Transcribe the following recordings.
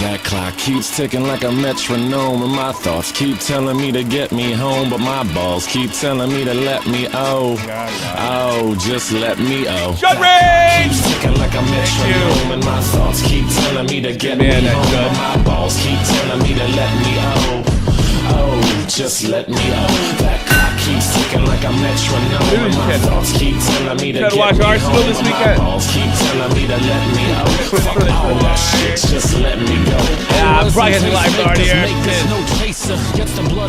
That clock keeps ticking like a metronome, and my thoughts keep telling me to get me home, but my balls keep telling me to let me just let me Outrage! Keeps ticking like a metronome, and my thoughts keep telling me to get me home, but my balls keep telling me to let me just let me That clock keeps ticking like a metronome, and my thoughts keep telling me to get me watch Arsenal this home, weekend. my balls keep telling me to let me fuck all that shit, just let me go. Yeah, I'm broadcasting live from RDR.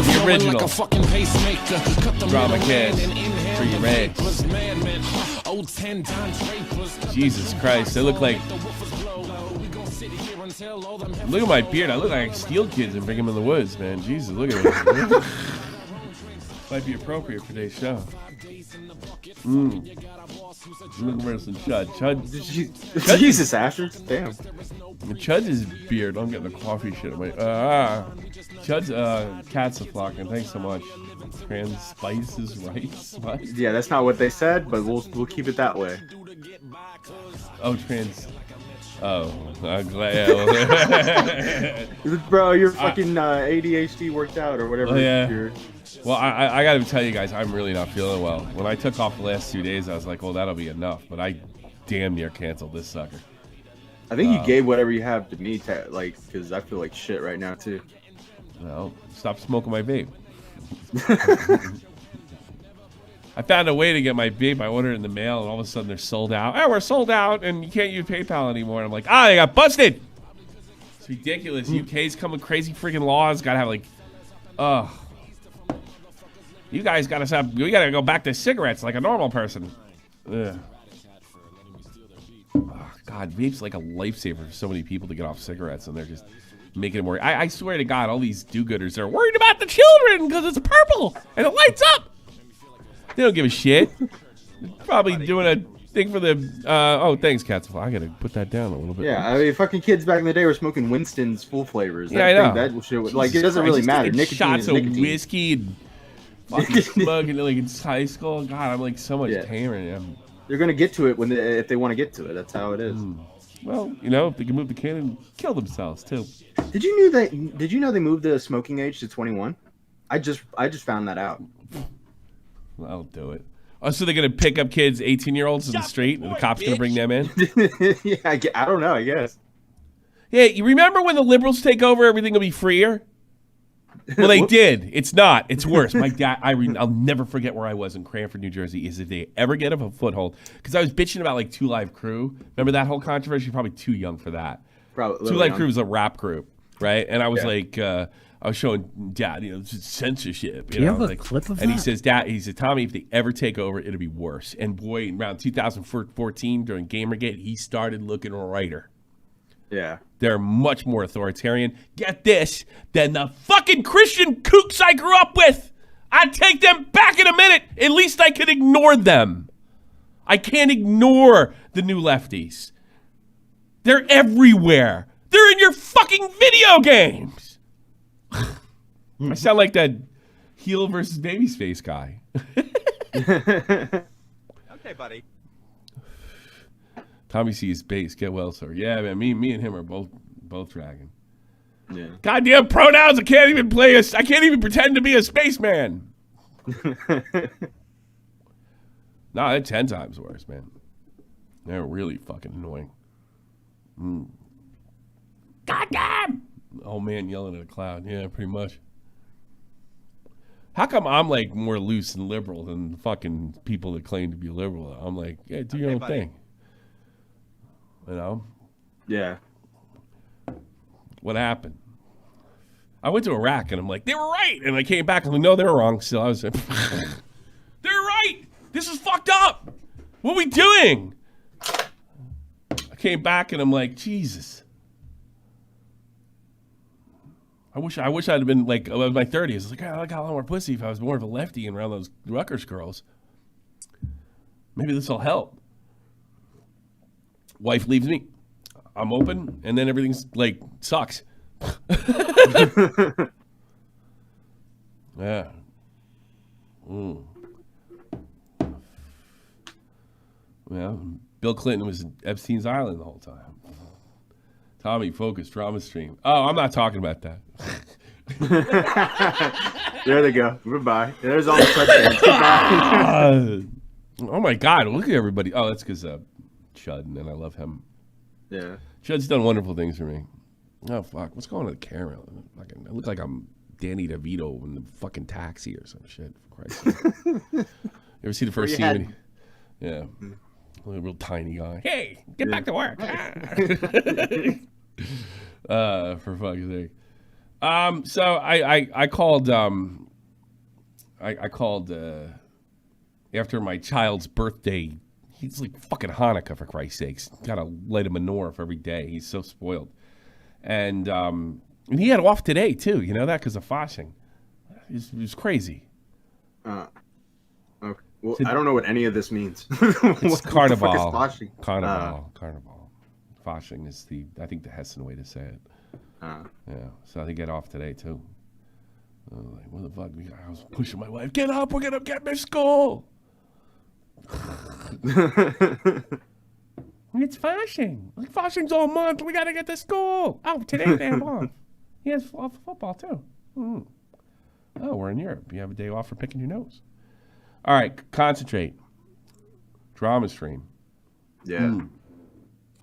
The original. like a fucking pacemaker. Cut the Drama middle Kids. man and inhale Free the Ray. vapors. Man, 10-time drapers. Jesus Christ, they look like... Look at my beard. I look like I steal kids and bring them in the woods, man. Jesus, look at this. Might be appropriate for today's show. Look at Merson Chud. Jesus, Asher. Damn. Chud's beard. I'm getting the coffee shit. Chud's cats are flocking. Thanks so much. Trans spices, rice. What? Yeah, that's not what they said, but we'll keep it that way. Oh, trans. Oh, I'm glad. Bro, your fucking ADHD worked out or whatever. Oh, yeah. Well, I got to tell you guys, I'm really not feeling well. When I took off the last 2 days, I was like, well, that'll be enough. But I damn near canceled this sucker. I think you gave whatever you have to me, because I feel like shit right now, too. Well, stop smoking my vape. I found a way to get my vape. I ordered it in the mail, and all of a sudden they're sold out. Oh, we're sold out, and you can't use PayPal anymore. And I'm like, I got busted. It's ridiculous. UK's coming with crazy freaking laws. Got to have like, you guys got to stop. We got to go back to cigarettes like a normal person. Ugh. Oh, God, vape's like a lifesaver for so many people to get off cigarettes, and they're just making it more. I swear to God, all these do-gooders are worried about the children because it's purple and it lights up. They don't give a shit. They're probably doing a thing for the. Oh, thanks, Cats. I gotta put that down a little bit. Yeah, I mean, fucking kids back in the day were smoking Winston's full flavors. Yeah, I know. That shit, like, it doesn't really matter. Nicotine shots is of nicotine. whiskey and fucking smoking like in high school. God, I'm like so much tamer. Yeah. They're gonna get to it if they want to get to it. That's how it is. Well, you know, if they can move the can and kill themselves too. Did you know they moved the smoking age to 21? I just found that out. Well, I'll do it. Oh, so they're gonna pick up kids, 18-year-olds in the street, and the cops gonna bring them in? Yeah, I don't know. I guess. Yeah, you remember when the liberals take over, everything will be freer? Well, they did. It's not. It's worse. My dad, I'll never forget where I was in Cranford, New Jersey, is if they ever get a foothold. Because I was bitching about like 2 Live Crew. Remember that whole controversy? You're probably too young for that. Probably 2 Live Crew was a rap group, right? And I was like, I was showing Dad, censorship. Do you have a clip of that? And he says, Dad, he said, Tommy, if they ever take over, it'll be worse. And boy, around 2014, during Gamergate, he started looking righter. Yeah. They're much more authoritarian, get this, than the fucking Christian kooks I grew up with. I'd take them back in a minute. At least I could ignore them. I can't ignore the new lefties. They're everywhere. They're in your fucking video games. I sound like that heel versus babyface guy. Okay, buddy. Tommy sees base. Get well, sir. Yeah, man. Me and him are both dragging. Yeah. Goddamn pronouns. I can't even I can't even pretend to be a spaceman. No, they're 10 times worse, man. They're really fucking annoying. Goddamn! Oh man, yelling at a cloud. Yeah, pretty much. How come I'm like more loose and liberal than fucking people that claim to be liberal? I'm like, yeah, do your own thing. You know? Yeah. What happened? I went to Iraq and I'm like, they were right. And I came back and I'm like, no, they were wrong. Still, I was like, they're right. This is fucked up. What are we doing? I came back and I'm like, Jesus. I wish I'd have been like, in my 30s. I was like, I got a lot more pussy if I was more of a lefty and around those Rutgers girls. Maybe this will help. Wife leaves me. I'm open, and then everything's like sucks. Yeah. Yeah. Bill Clinton was at Epstein's Island the whole time. Tommy, focus, drama stream. Oh, I'm not talking about that. There they go. Goodbye. There's all the touchdowns. Goodbye. Oh my God! Look at everybody. Oh, that's because Chud, and I love him. Yeah. Chud's done wonderful things for me. Oh fuck! What's going on with the camera? I look like I'm Danny DeVito in the fucking Taxi or some shit. For Christ's sake. You ever see the first scene? When yeah. A real tiny guy. Hey, get back to work. For fuck's sake. So I called I called after my child's birthday. He's like fucking Hanukkah, for Christ's sakes. Gotta light a menorah for every day. He's so spoiled. And he had off today too. You know that because of Vaushing. It was crazy. Okay. Well, I don't know what any of this means. It's Carnival. Vaushing? Carnival. Vaushing is I think the Hessian way to say it. Yeah. So they get off today too. Like, what the fuck? I was pushing my wife. Get up! We're gonna get Miss School. It's Vaushing. Like Vaushing's all month. We gotta get to school. Oh, today they have off. He has football too. Mm. Oh, we're in Europe. You have a day off for picking your nose. All right, concentrate. Drama stream. Yeah.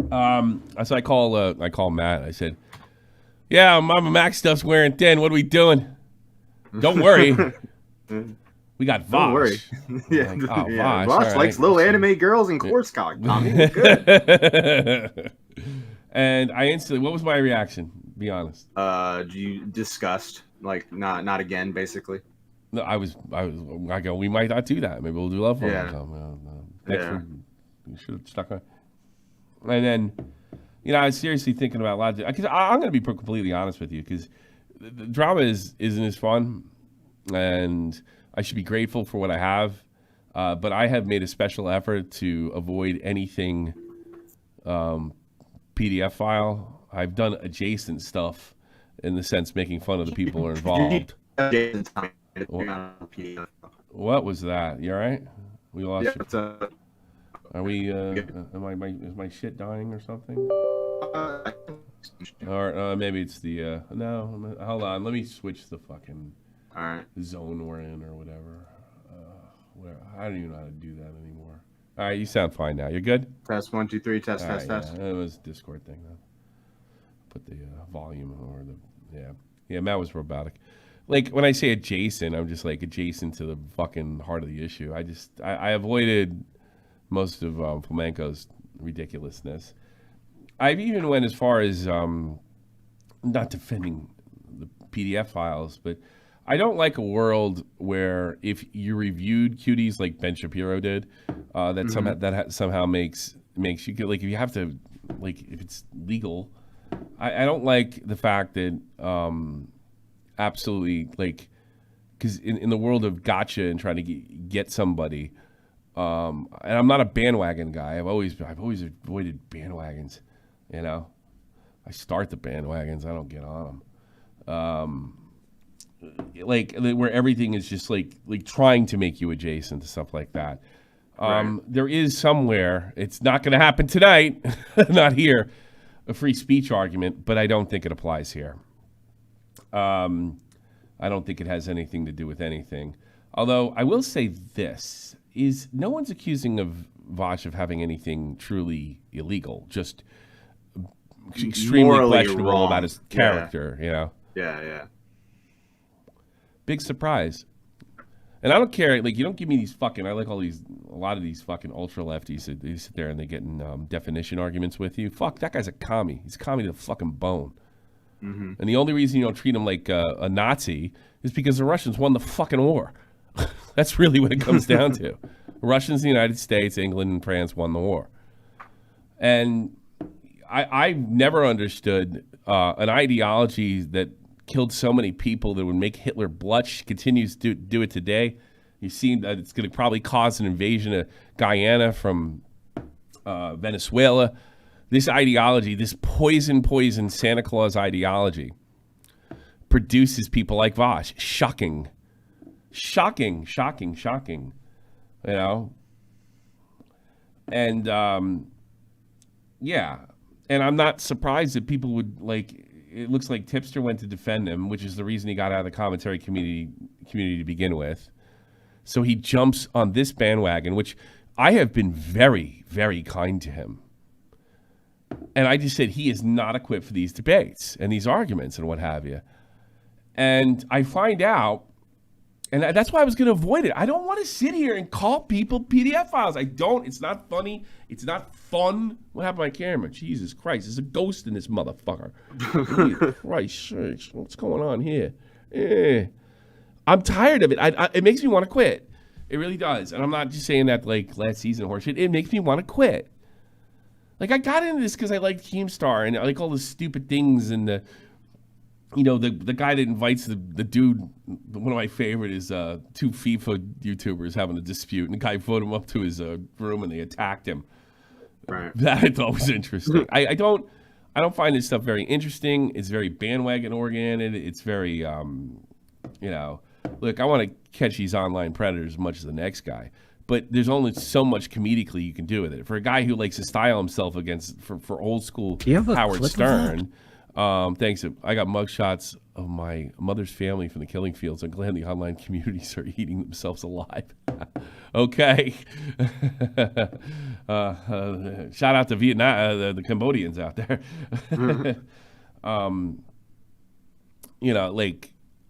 So I call Matt. I said, "Yeah, Mama Mac stuff's wearing thin. What are we doing? Don't worry, we got Vaush." Don't worry. Yeah, like, oh, yeah. Vaush Vaush likes little anime girls and course cock. Tommy, good. And I instantly, what was my reaction? Be honest. You disgust, like not again, basically. No, I go, we might not do that. Maybe we'll do love for Yeah. You should have stuck on. And then, I was seriously thinking about a lot. Because I'm going to be completely honest with you, because the drama isn't as fun, and I should be grateful for what I have. But I have made a special effort to avoid anything PDF file. I've done adjacent stuff in the sense making fun of the people who are involved. What was that? You all right? We lost. Yeah, Are we? Is my shit dying or something? Or maybe it's the. No, hold on. Let me switch the fucking zone we're in or whatever. I don't even know how to do that anymore. All right, you sound fine now. You're good. Test 1 2 3. Test. Yeah, it was a Discord thing though. Put the volume or the yeah. Matt was robotic. Like when I say adjacent, I'm just like adjacent to the fucking heart of the issue. I avoided most of Flamenco's ridiculousness. I've even went as far as not defending the PDF files, but I don't like a world where if you reviewed cuties like Ben Shapiro did, that somehow makes you get, like, if you have to, like, if it's legal. I don't like the fact that absolutely, like, because in the world of gotcha and trying to get somebody, and I'm not a bandwagon guy. I've always avoided bandwagons. I start the bandwagons. I don't get on them. Like where everything is just like trying to make you adjacent to stuff like that. Right. There is somewhere, it's not going to happen tonight, not here, a free speech argument, but I don't think it applies here. I don't think it has anything to do with anything. Although I will say this, is no one's accusing of Vaush of having anything truly illegal, just extremely morally questionable wrong about his character, Yeah. Big surprise. And I don't care, like, you don't give me these fucking, I like a lot of these fucking ultra lefties that they sit there and they get in definition arguments with you. Fuck, that guy's a commie. He's a commie to the fucking bone. Mm-hmm. And the only reason you don't treat him like a Nazi is because the Russians won the fucking war. That's really what it comes down to. Russians, the United States, England, and France won the war. And I've never understood an ideology that killed so many people that would make Hitler blush, continues to do it today. You see that it's going to probably cause an invasion of Guyana from Venezuela. This ideology, this poison Santa Claus ideology, produces people like Vaush. Shocking. And, And I'm not surprised that people would like. It looks like Tipster went to defend him, which is the reason he got out of the commentary community to begin with. So he jumps on this bandwagon, which I have been very, very kind to him. And I just said he is not equipped for these debates and these arguments and what have you. And I find out, and that's why I was going to avoid it. I don't want to sit here and call people PDF files. I don't. It's not funny. It's not fun. What happened to my camera? Jesus Christ. There's a ghost in this motherfucker. Christ sakes. What's going on here? I'm tired of it. It makes me want to quit. It really does. And I'm not just saying that like last season horseshit. It makes me want to quit. Like I got into this because I like Keemstar and I like all the stupid things and the guy that invites the dude, one of my favorite is two FIFA YouTubers having a dispute, and the guy voted him up to his room and they attacked him. Right. That I thought was interesting. I don't find this stuff very interesting. It's very bandwagon oriented. It's very, look, I want to catch these online predators as much as the next guy. But there's only so much comedically you can do with it. For a guy who likes to style himself for old school Howard Stern. Thanks. I got mugshots of my mother's family from the killing fields. I'm glad the online communities are eating themselves alive. Okay. Shout out to Vietnam, the Cambodians out there.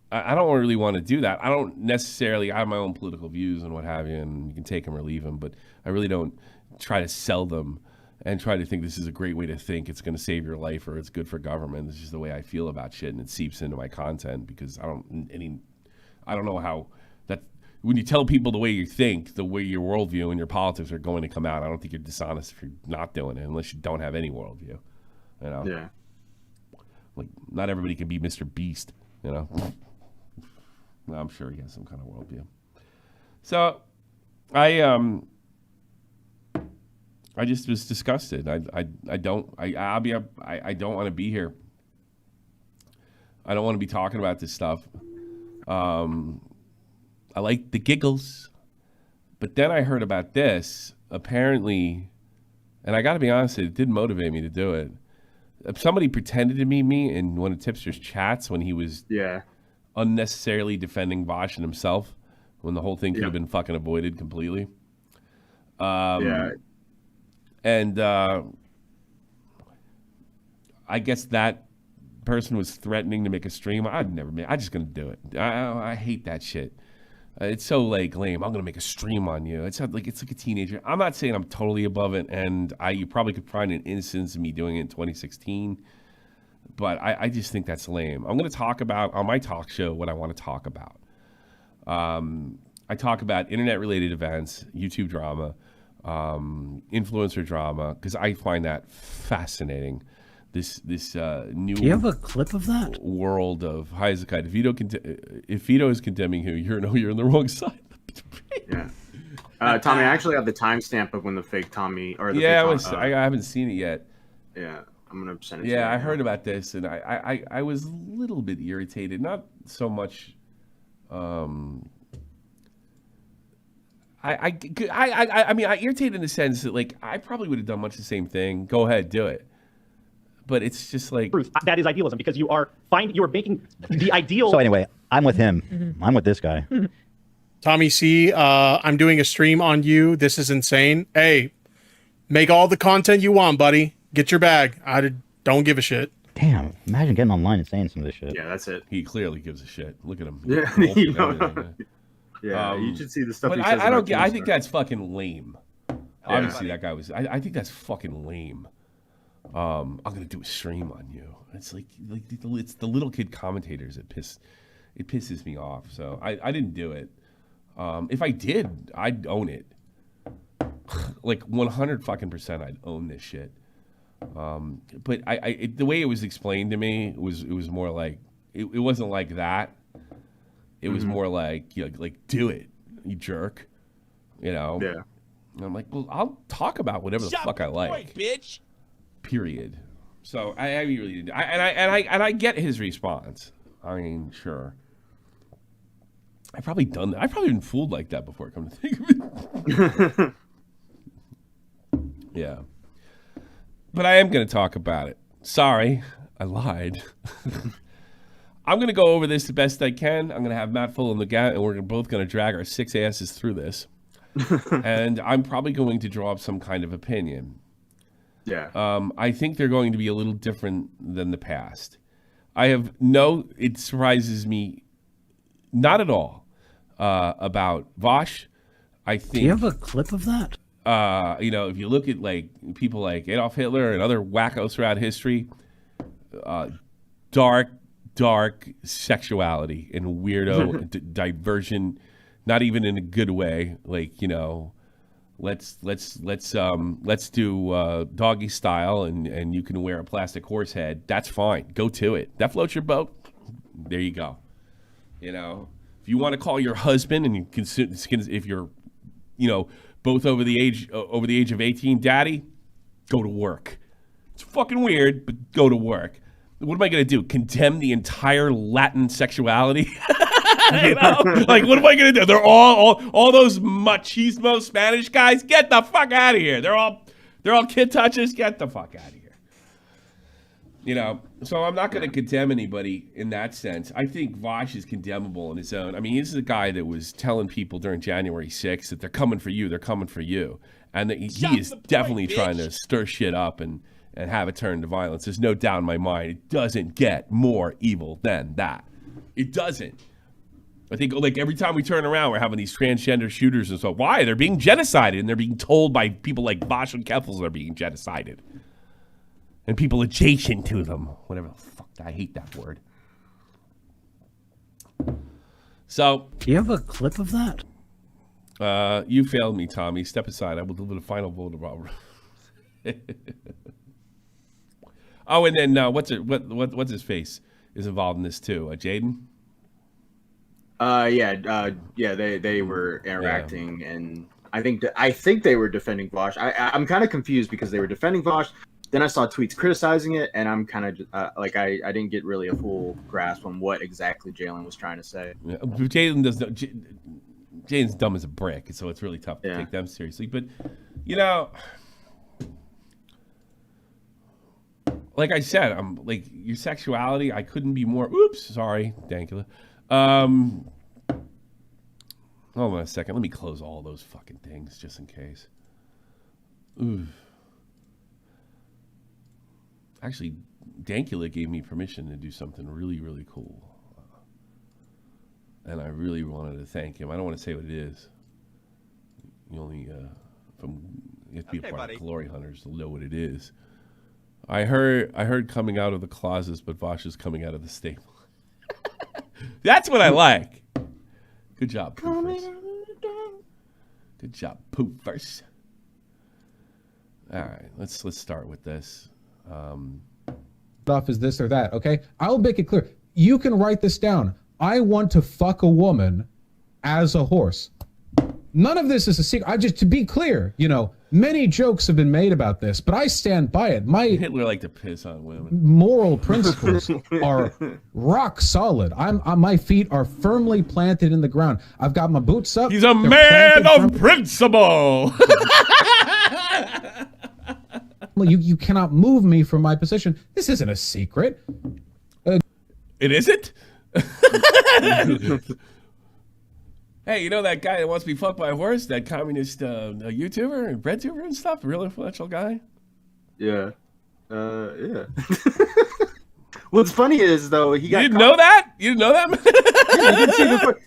I don't really want to do that. I don't necessarily, I have my own political views and what have you, and you can take them or leave them, but I really don't try to sell them and try to think this is a great way to think it's going to save your life or it's good for government. This is the way I feel about shit, and it seeps into my content because I don't know how that when you tell people the way you think, the way your worldview and your politics are going to come out. I don't think you're dishonest if you're not doing it unless you don't have any worldview. Yeah. Like not everybody can be Mr. Beast. I'm sure he has some kind of worldview. So, I just was disgusted. I don't want to be here. I don't want to be talking about this stuff. I like the giggles, but then I heard about this. Apparently, and I got to be honest, it did motivate me to do it. Somebody pretended to be me in one of Tipster's chats when he was unnecessarily defending Vaush and himself when the whole thing could have been fucking avoided completely. And I guess that person was threatening to make a stream. I'm just going to do it. I hate that shit. It's so like lame. I'm going to make a stream on you. It's like a teenager. I'm not saying I'm totally above it, and you probably could find an instance of me doing it in 2016. But I just think that's lame. I'm going to talk about, on my talk show, what I want to talk about. I talk about internet-related events, YouTube drama, influencer drama, because I find that fascinating. This new Do you have a clip of that? world of Hezekiah. If Vito is condemning who, you're in the wrong side. Yeah. Tommy, I actually have the timestamp of when the fake Tommy or the I haven't seen it yet. Yeah. I'm gonna send it to you. Yeah, I heard about this, and I was a little bit irritated. Not so much. I mean, I irritated in the sense that like I probably would have done much the same thing. Go ahead, do it. But it's just like that is idealism because you are making the ideal. So anyway, I'm with him. I'm with this guy. Tommy C, I'm doing a stream on you. This is insane. Hey, make all the content you want, buddy. Get your bag. I don't give a shit. Damn, imagine getting online and saying some of this shit. Yeah, that's it. He clearly gives a shit. Look at him. Yeah, you should see the stuff. But he says I don't get. I think that's fucking lame. Obviously, that guy was. I think that's fucking lame. I'm gonna do a stream on you. It's like it's the little kid commentators that pisses me off. So I didn't do it. If I did, I'd own it. Like 100% I'd own this shit. But the way it was explained to me was more like it wasn't like that. It was more like like do it, you jerk. Yeah. And I'm like, well, I'll talk about whatever the fuck I like, bitch. Period. So I really didn't. I get his response. I mean, sure. I've probably done that. I've probably been fooled like that before. Come to think of it. Yeah. But I am going to talk about it. Sorry, I lied. I'm going to go over this the best I can. I'm going to have Matt full in the gap, and we're both going to drag our 6 asses through this. And I'm probably going to draw up some kind of opinion. Yeah. I think they're going to be a little different than the past. It surprises me not at all about Vaush. I think. Do you have a clip of that? If you look at like people like Adolf Hitler and other wackos throughout history, dark sexuality and weirdo diversion, not even in a good way. Like, let's do doggy style and you can wear a plastic horse head. That's fine. Go to it. That floats your boat. There you go. If you want to call your husband and you consider, if you're, both over the age of 18, daddy, go to work. It's fucking weird, but go to work. What am I going to do? Condemn the entire Latin sexuality? Like, what am I going to do? They're all those machismo Spanish guys. Get the fuck out of here. They're all kid touchers. Get the fuck out of here. So I'm not going to condemn anybody in that sense. I think Vaush is condemnable in his own. I mean, he's the guy that was telling people during January 6th that they're coming for you. They're coming for you. And that he is definitely trying to stir shit up and have it turn to violence. There's no doubt in my mind. It doesn't get more evil than that. It doesn't. I think like every time we turn around, we're having these transgender shooters and so. Why? They're being genocided, and they're being told by people like Vaush and Keffels they're being genocided. And people adjacent to them. Whatever the fuck. I hate that word. So. Do you have a clip of that? You failed me, Tommy. Step aside. I will deliver the final vote of Robert. Oh, and then what's his face is involved in this too? Jaden? They were interacting, and I think they were defending Vaush. I'm kind of confused because they were defending Vaush. Then I saw tweets criticizing it, and I'm kind of I didn't get really a full grasp on what exactly Jalen was trying to say. Yeah, Jaden's dumb as a brick, so it's really tough to take them seriously. But like I said, I'm like your sexuality. I couldn't be more. Oops, sorry, Dankula. Hold on a second. Let me close all those fucking things just in case. Ooh. Actually, Dankula gave me permission to do something really, really cool. And I really wanted to thank him. I don't want to say what it is. You only you have to be a part of Glory Hunters to know what it is. I heard coming out of the closets, but Vaush is coming out of the stable. That's what I like. Good job, Poofers. Good job, Poofers. All right, let's start with this. Stuff is this or that, okay? I'll make it clear. You can write this down. I want to fuck a woman as a horse. None of this is a secret. To be clear, many jokes have been made about this, but I stand by it. My Hitler liked to piss on women. Moral principles are rock solid. My feet are firmly planted in the ground. I've got my boots up. He's a man of principle. You cannot move me from my position. This isn't a secret. It isn't? Hey, that guy that wants to be fucked by a horse? That communist YouTuber and breadtuber and stuff? A real influential guy? Yeah. Yeah. What's funny is, though, he got... You didn't know that? You didn't know that? Yeah,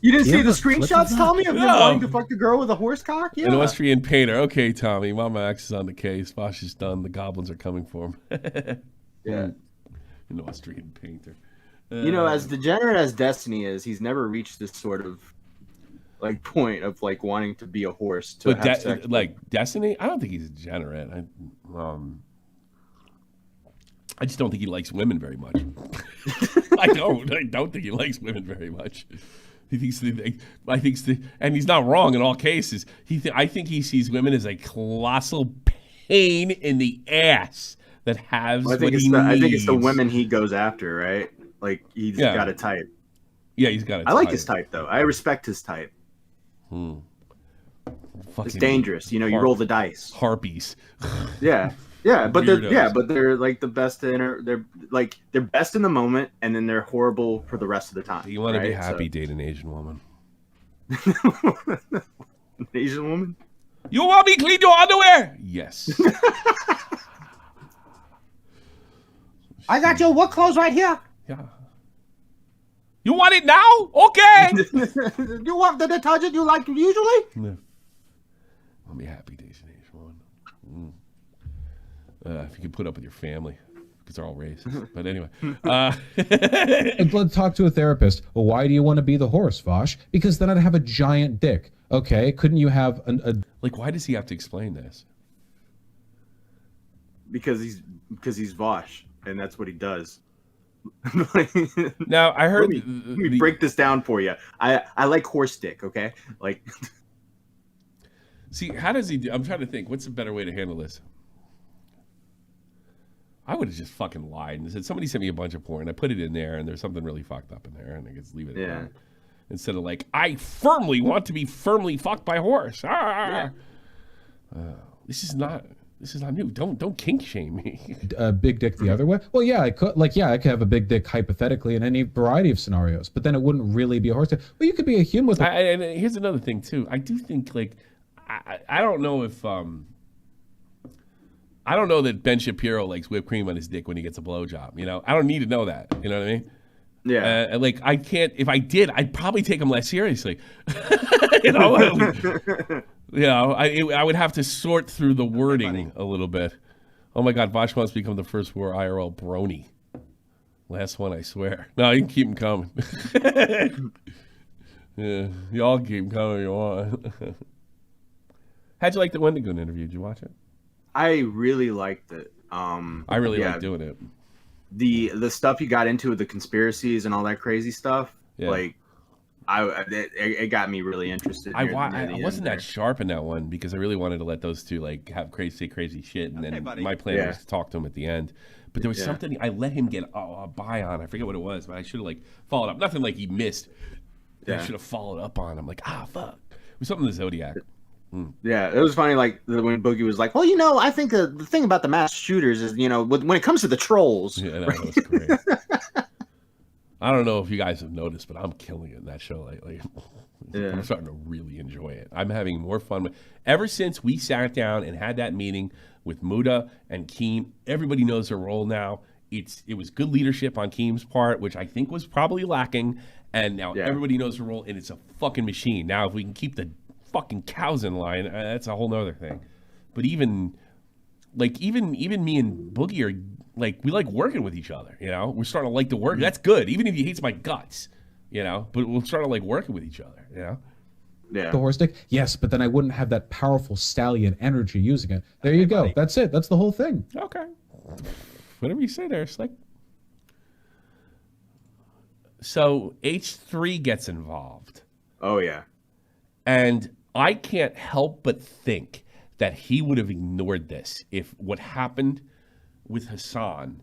you didn't see the screenshots, Tommy, of him wanting to fuck the girl with a horse cock? Yeah. An Austrian painter. Okay, Tommy. Mama Axe is on the case. Vaush is done. The goblins are coming for him. Yeah. An Austrian painter. As degenerate as Destiny is, he's never reached this sort of point of wanting to be a horse to have sex. Destiny? I don't think he's degenerate. I just don't think he likes women very much. I don't think he likes women very much. And he's not wrong in all cases. I think he sees women as a colossal pain in the ass that has what he needs. I think it's the women he goes after, right? He's got a type. Yeah, he's got a type. I like his type, though. I respect his type. It's dangerous. You roll the dice. Harpies. Yeah. Yeah, but Weirdos. they're like the best they're best in the moment, and then they're horrible for the rest of the time. You want to be right? happy, date an Asian woman. Asian woman. You want me to clean your underwear? Yes. I got your work clothes right here. Yeah. You want it now? Okay. You want the detergent you like usually? No. I'll be happy, date an Asian woman. If you can put up with your family, because they're all racist. But anyway. Let's talk to a therapist. Well, why do you want to be the horse, Vaush? Because then I'd have a giant dick. Okay, couldn't you have Like, why does he have to explain this? Because he's Vaush, and that's what he does. Now, I heard... Let me break this down for you. I like horse dick, okay? Like... See, how does he do... I'm trying to think. What's a better way to handle this? I would have just fucking lied and said, somebody sent me a bunch of porn. I put it in there, and there's something really fucked up in there, and I just leave it at that. Instead of like, I firmly want to be firmly fucked by a horse. This is not new. Don't kink shame me. big dick the other way? Well, yeah, I could. Like, yeah, I could have a big dick hypothetically in any variety of scenarios, but then it wouldn't really be a horse dick. Well, you could be a human with. And here's another thing too. I do think like, I don't know if I don't know that Ben Shapiro likes whipped cream on his dick when he gets a blowjob. You know, I don't need to know that. You know what I mean? Yeah. Like I can't. If I did, I'd probably take him less seriously. You know. I would have to sort through the wording a little bit. Oh my God, Vaush wants to become the first war IRL brony. Last one, I swear. No, you can keep them coming. Yeah, y'all keep them coming if you want. How'd you like the Wendigo interview? Did you watch it? I really liked it. I really like doing it. The stuff he got into with the conspiracies and all that crazy stuff, like it got me really interested. I wasn't that sharp in that one because I really wanted to let those two like have crazy shit, and then my plan was to talk to him at the end. But there was something I let him get a buy on. I forget what it was, but I should have like followed up. Nothing like he missed. I should have followed up on him. Like fuck, it was something in the Zodiac. Yeah, it was funny. Like when Boogie was like, "Well, you know, I think the thing about the mass shooters is, you know, when it comes to the trolls." Yeah, that was great. I don't know if you guys have noticed, but I'm killing it in that show lately. I'm starting to really enjoy it. I'm having more fun with. Ever since we sat down and had that meeting with Muda and Keem, everybody knows their role now. It was good leadership on Keem's part, which I think was probably lacking, and now everybody knows their role, and it's a fucking machine. Now, if we can keep the fucking cows in line, that's a whole nother thing. But even me and Boogie are like, we like working with each other, you know. We're starting to like the work. That's good, even if he hates my guts, you know. But we'll start to like working with each other, you know. The horse dick, yes, but then I wouldn't have that powerful stallion energy using it. There you go. That's it. That's the whole thing. Okay, whatever you say there, Slick. So H3 gets involved. Oh yeah. And I can't help but think that he would have ignored this if what happened with Hassan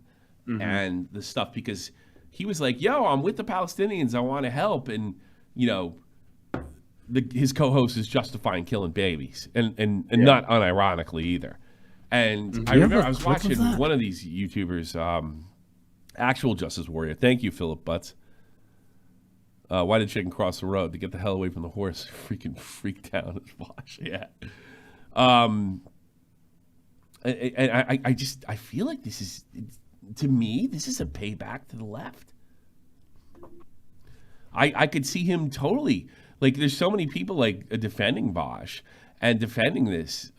and the stuff, because he was like, yo, I'm with the Palestinians, I want to help. And, you know, his co-host is justifying killing babies and not unironically either. And I remember I was watching one of these YouTubers, Actual Justice Warrior. Thank you, Philip Butts. Why did chicken cross the road? To get the hell away from the horse. Freaking freaked out at Vaush. Yeah. I feel like this is, to me, this is a payback to the left. I could see him totally, like, there's so many people like defending Vaush and defending this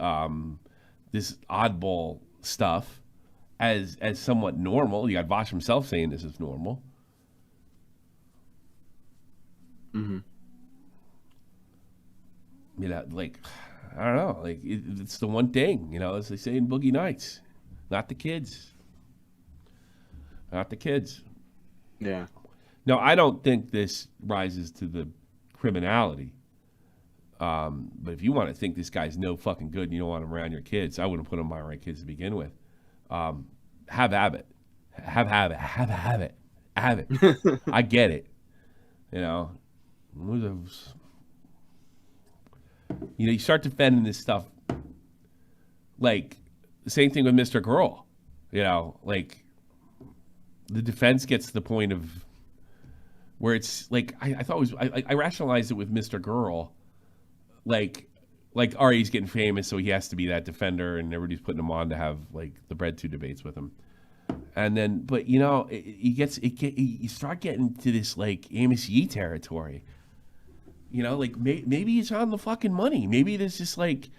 this oddball stuff as somewhat normal. You got Vaush himself saying this is normal. You know, like, I don't know, like it's the one thing, you know, as they say in Boogie Nights, not the kids, not the kids. Yeah. No, I don't think this rises to the criminality. But if you want to think this guy's no fucking good and you don't want him around your kids, I wouldn't put him around my kids to begin with. Have it. I get it. You know, you start defending this stuff. Like, same thing with Mr. Girl. You know, like the defense gets to the point of where it's like I thought it was I rationalized it with Mr. Girl, like all right, he's getting famous, so he has to be that defender, and everybody's putting him on to have like the Bread 2 debates with him. And then, but you know, you start getting to this like Amos Yee territory. You know, like maybe he's on the fucking money. Maybe there's just like,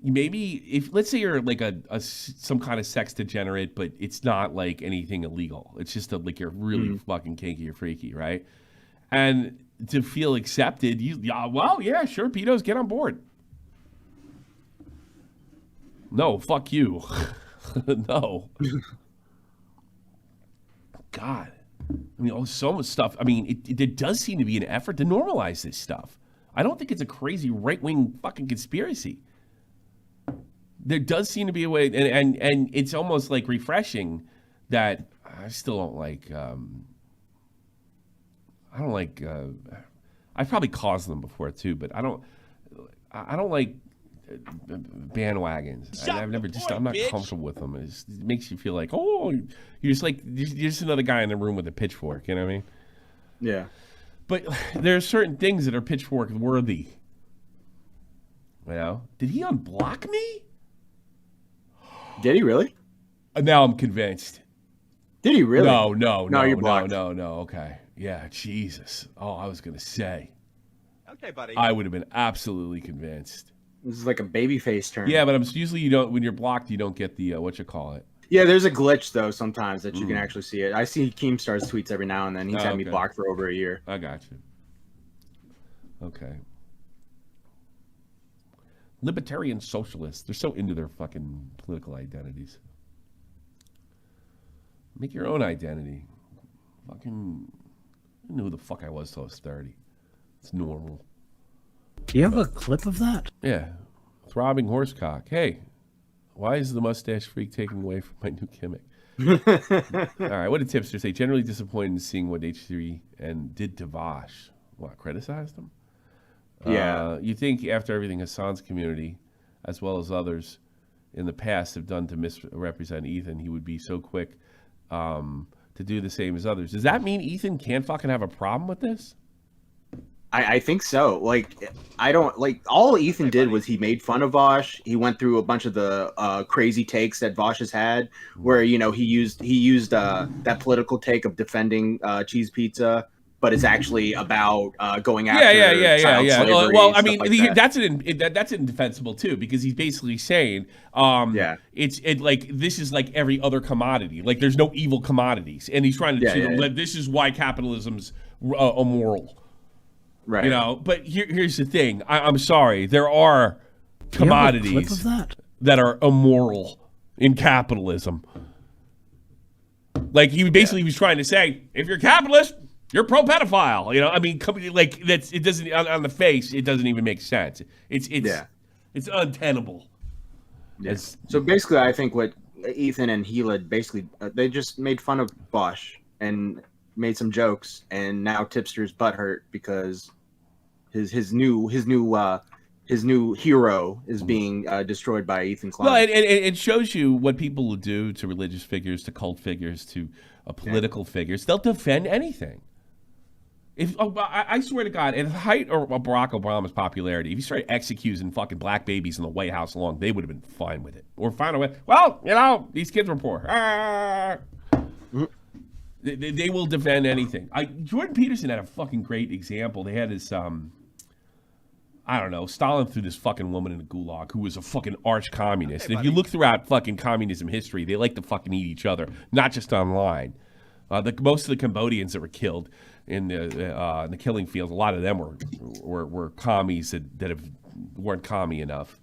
maybe if let's say you're like some kind of sex degenerate, but it's not like anything illegal. It's just like you're really fucking kinky or freaky, right? And to feel accepted, well, yeah, sure, pedos, get on board. No, fuck you. No. God. I mean, so much stuff. I mean, there does seem to be an effort to normalize this stuff. I don't think it's a crazy right-wing fucking conspiracy. There does seem to be a way, and it's almost like refreshing that I still don't like. I don't like. I've probably caused them before too, but I don't like bandwagons. I'm not comfortable with them. It makes you feel like, oh, you're just another guy in the room with a pitchfork. You know what I mean? Yeah. But there are certain things that are pitchfork worthy. You know? Did he unblock me? Did he really? Now I'm convinced. Did he really? No, you're blocked. No. Okay. Yeah, Jesus. Oh, I was going to say. Okay, buddy. I would have been absolutely convinced. This is like a baby face turn. Yeah, but usually you don't, when you're blocked, you don't get the, Yeah, there's a glitch, though, sometimes that you can actually see it. I see Keemstar's tweets every now and then. He's had me blocked for over a year. I got you. Okay. Libertarian socialists. They're so into their fucking political identities. Make your own identity. Fucking, I knew who the fuck I was till I was 30. It's normal. Do you have a clip of that? Yeah. Throbbing horsecock. Hey, why is the mustache freak taking away from my new gimmick? All right, what did Tipster say? Generally disappointed in seeing what H3 and did to Vaush. What, criticized him? Yeah. You think after everything Hassan's community, as well as others in the past, have done to misrepresent Ethan, he would be so quick to do the same as others. Does that mean Ethan can't fucking have a problem with this? I think so. Like, I don't like all Ethan did was he made fun of Vaush. He went through a bunch of the crazy takes that Vaush has had, where he used that political take of defending cheese pizza, but it's actually about going after child slavery. Well, I mean, like that's indefensible too, because he's basically saying, this is like every other commodity. Like there's no evil commodities, and he's trying to this is why capitalism's immoral. Right. You know, but here's the thing. I'm sorry. There are commodities that are immoral in capitalism. Like he basically was trying to say, if you're capitalist, you're pro-pedophile. You know, I mean, like it doesn't on the face. It doesn't even make sense. It's untenable. Yeah. So basically, I think what Ethan and Gila basically they just made fun of Vaush and made some jokes, and now Tipster's butthurt because his new hero is being destroyed by Ethan Klein. Well, it shows you what people will do to religious figures, to cult figures, to political figures. They'll defend anything. I swear to God, at the height of Barack Obama's popularity, if he started executing fucking black babies in the White House alone, they would have been fine with it. Or find a way. Well, you know, these kids were poor. They will defend anything. Jordan Peterson had a fucking great example. They had this, I don't know, Stalin threw this fucking woman in the gulag who was a fucking arch communist. And if you look throughout fucking communism history, they like to fucking eat each other, not just online. Most of the Cambodians that were killed in the killing field, a lot of them were commies that weren't commie enough.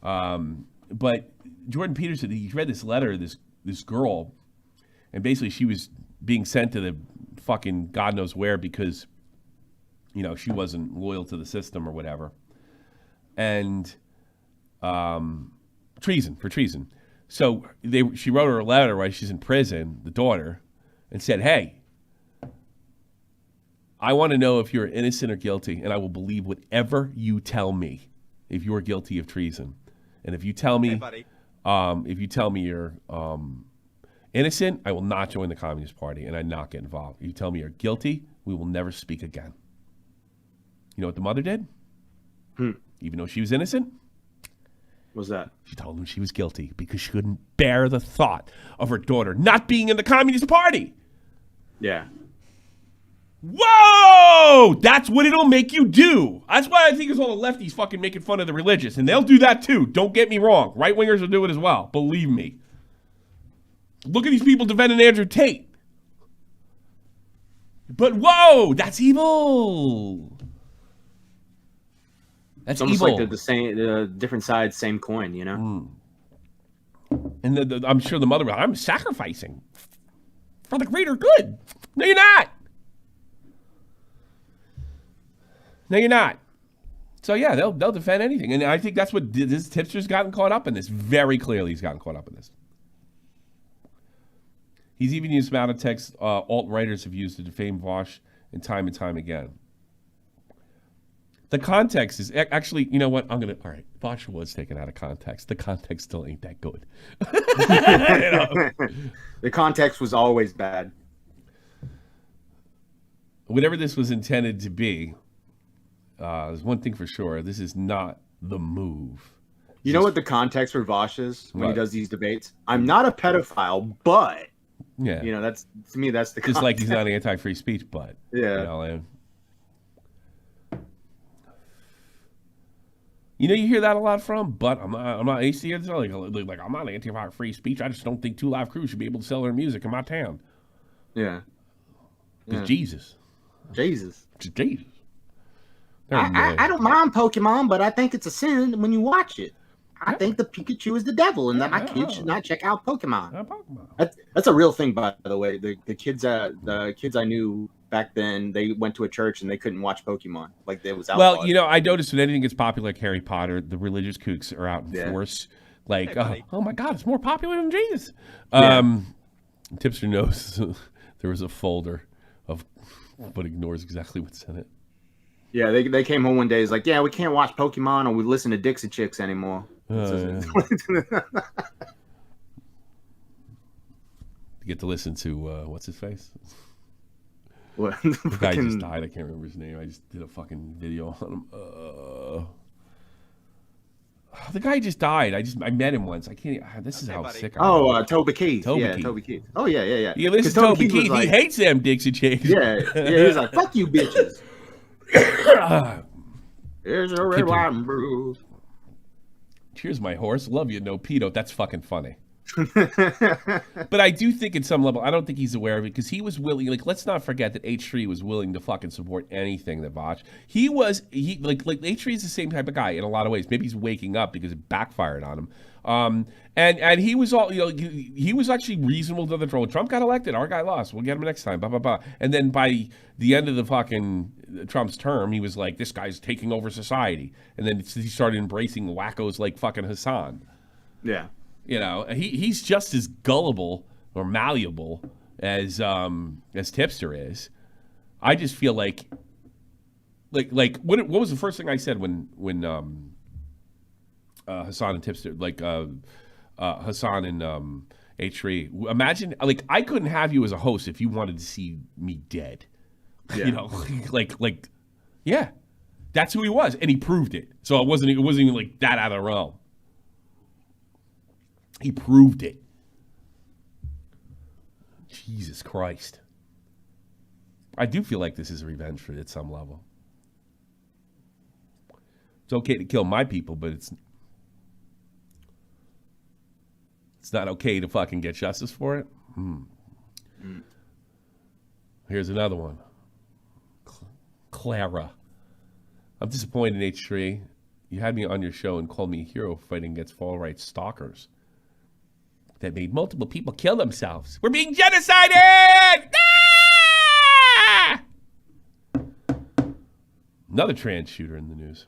But Jordan Peterson, he read this letter of this girl, and basically she was being sent to the fucking God knows where because, you know, she wasn't loyal to the system or whatever. And treason. So she wrote her a letter while she's in prison, the daughter, and said, hey, I want to know if you're innocent or guilty, and I will believe whatever you tell me if you're guilty of treason. And if you tell me If you tell me you're innocent, I will not join the Communist Party and I not get involved. If you tell me you're guilty, we will never speak again. You know what the mother did? Even though she was innocent? What was that? She told him she was guilty because she couldn't bear the thought of her daughter not being in the Communist Party. Yeah. Whoa! That's what it'll make you do. That's why I think it's all the lefties fucking making fun of the religious. And they'll do that too. Don't get me wrong. Right-wingers will do it as well. Believe me. Look at these people defending Andrew Tate. But whoa! That's evil. That's It's almost evil. like the different sides, same coin, you know? And I'm sure the mother, I'm sacrificing for the greater good. No, you're not. No, you're not. So yeah, they'll defend anything, and I think that's what this Tipster's gotten caught up in this. Very clearly, he's gotten caught up in this. He's even used amount of text alt-writers have used to defame Vaush and time again. The context is actually, you know what? All right, Vaush was taken out of context. The context still ain't that good. You know? The context was always bad. Whatever this was intended to be, there's one thing for sure. This is not the move. You know what the context for Vaush is when What? he does these debates? I'm not a pedophile, but Yeah. you know, that's to me that's the Just context. like he's not anti-free speech, but Yeah. You know, you hear that a lot from, but I'm not AC. It's like I'm not anti-free speech. I just don't think Two Live Crew should be able to sell their music in my town. Yeah. It's Yeah. Jesus. Jesus. It's Jesus. I don't mind Pokemon, but I think it's a sin when you watch it. I think the Pikachu is the devil, and that my kids should not check out Pokemon. That's a real thing, by the way. The kids I knew back then, they went to a church and they couldn't watch Pokemon. Like it was outlawed. Well, you know, I noticed when anything gets popular like Harry Potter, the religious kooks are out in Yeah. force. Like, oh my God, it's more popular than Jesus. Yeah. Tipster knows there was a folder of, but ignores exactly what's in it. Yeah, they came home one day. It's like, yeah, we can't watch Pokemon or we listen to Dixie Chicks anymore. You get to listen to what's his face? What? The guy just died. I can't remember his name. I just did a fucking video on him. The guy just died. I met him once. I can't. This is how sick I am. Toby Keith. Toby Yeah, Keith. Toby Keith. Oh yeah. You listen to Toby Keith. Was He hates them Dixie Chicks. Yeah, he was like, "Fuck you, bitches." Here's a red, white, and blue. Cheers, my horse. Love you, no pedo. That's fucking funny. But I do think at some level, I don't think he's aware of it because he was willing. Like, let's not forget that H3 was willing to fucking support anything that Vaush. He like H3 is the same type of guy in a lot of ways. Maybe he's waking up because it backfired on him. And he was all, you know, he was actually reasonable to the troll. Trump got elected. Our guy lost. We'll get him next time. Blah, blah, blah. And then by the end of the fucking Trump's term, he was like, this guy's taking over society. And then he started embracing wackos like fucking Hassan. Yeah. You know, he's just as gullible or malleable as Tipster is. I just feel like what was the first thing I said when Hassan and Tipster, like Hassan and H3. Imagine, like, I couldn't have you as a host if you wanted to see me dead. Yeah. You know, like, yeah, that's who he was, and he proved it. So it wasn't even like that out of the realm. He proved it. Jesus Christ. I do feel like this is revenge for it at some level. It's okay to kill my people, but it's not okay to fucking get justice for it. Here's another one. Clara. I'm disappointed in H3. You had me on your show and called me a hero fighting against far-right stalkers that made multiple people kill themselves. We're being genocided! Ah! Another trans shooter in the news.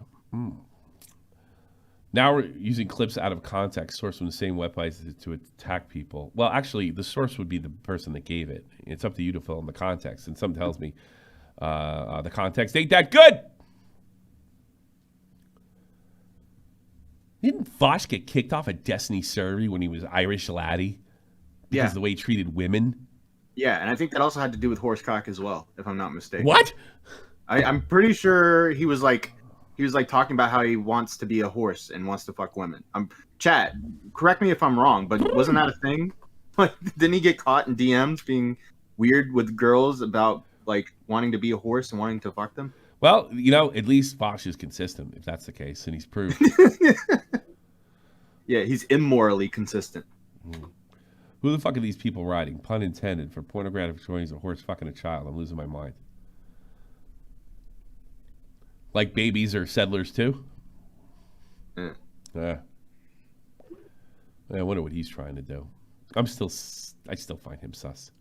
Now we're using clips out of context, sourced from the same websites to attack people. Well, actually, the source would be the person that gave it. It's up to you to fill in the context. And some tells me the context ain't that good. Didn't Vaush get kicked off a Destiny server when he was Irish laddie? Because of the way he treated women? Yeah, and I think that also had to do with horsecock as well, if I'm not mistaken. What? I'm pretty sure he was like talking about how he wants to be a horse and wants to fuck women. Chat, correct me if I'm wrong, but wasn't that a thing? Like, didn't he get caught in DMs being weird with girls about like wanting to be a horse and wanting to fuck them? Well, at least Vaush is consistent, if that's the case, and he's proved. Yeah, he's immorally consistent. Who the fuck are these people riding? Pun intended. For pornographic choice, a horse fucking a child. I'm losing my mind. Like babies are settlers too? Yeah. I wonder what he's trying to do. I still find him sus.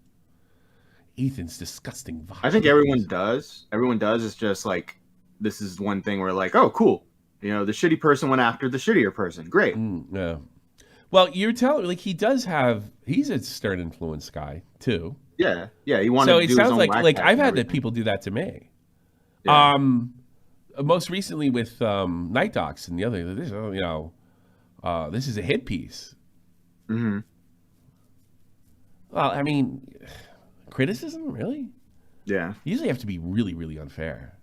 Ethan's disgusting. I think everyone does. Everyone does. It's just like, this is one thing where like, oh, cool. The shitty person went after the shittier person. Great. Yeah. Well, you're telling like he's a stern influence guy too. Yeah. He wanted. So to it do sounds his own like whack I've had everything. people do that to me. Yeah. Most recently with Night Docs and the other. This is a hit piece. Mm-hmm. Well, I mean, criticism really. Yeah. You usually have to be really, really unfair.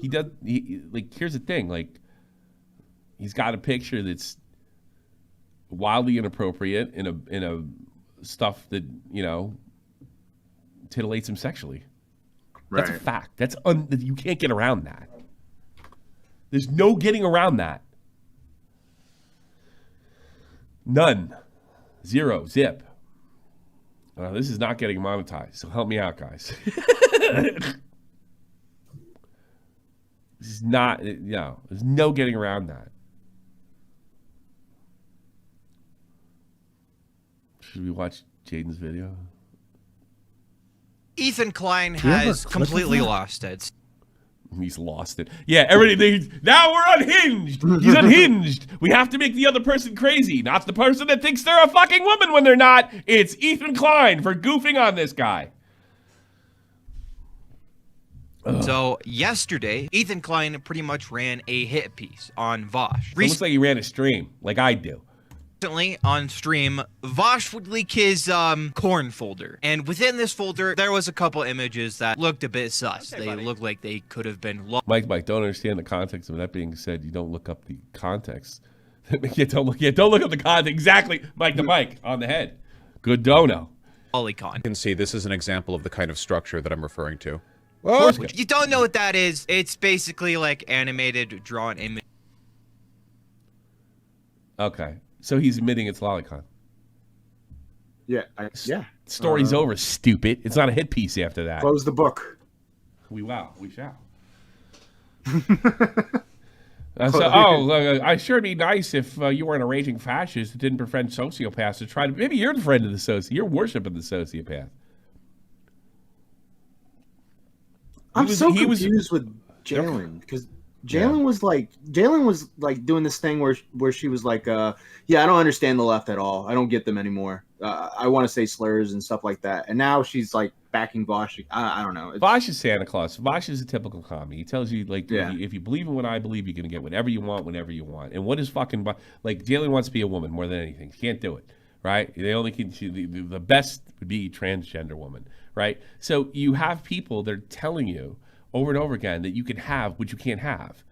Here's the thing, like, he's got a picture that's wildly inappropriate in a stuff that, titillates him sexually. That's a fact. You can't get around that. There's no getting around that. None. Zero. Zip. This is not getting monetized, so help me out, guys. This is not, there's no getting around that. Should we watch Jaden's video? Ethan Klein has completely lost it. He's lost it. Yeah, everybody, now we're unhinged. He's unhinged. We have to make the other person crazy, not the person that thinks they're a fucking woman when they're not. It's Ethan Klein for goofing on this guy. So yesterday, Ethan Klein pretty much ran a hit piece on Vaush. Looks like he ran a stream, like I do. Recently on stream, Vaush would leak his corn folder, and within this folder, there was a couple images that looked a bit sus. They looked like they could have been. Mike, don't understand the context of it. That being said, you don't look up the context. Don't look up the context. Exactly, Mike the mic on the head. Good dono. Polycon. You can see this is an example of the kind of structure that I'm referring to. Well, you don't know what that is. It's basically like animated, drawn image. Okay, so he's admitting it's lolicon. Yeah. Story's over, stupid. It's not a hit piece after that. Close the book. We shall. I sure be nice if you weren't a raging fascist that didn't prevent sociopaths to try to. Maybe you're the friend of the sociopath. You're worshiping the sociopath. I'm so confused with Jalen because Jalen was like doing this thing where she was like, I don't understand the left at all. I don't get them anymore. I want to say slurs and stuff like that. And now she's like backing Vaush. I don't know. Vaush is Santa Claus. Vaush is a typical commie. He tells you like, if you believe in what I believe, you're gonna get whatever you want, whenever you want. And what is fucking like? Jalen wants to be a woman more than anything. She can't do it, right? They only can. The best would be transgender woman, right? So you have people that are telling you over and over again that you can have what you can't have.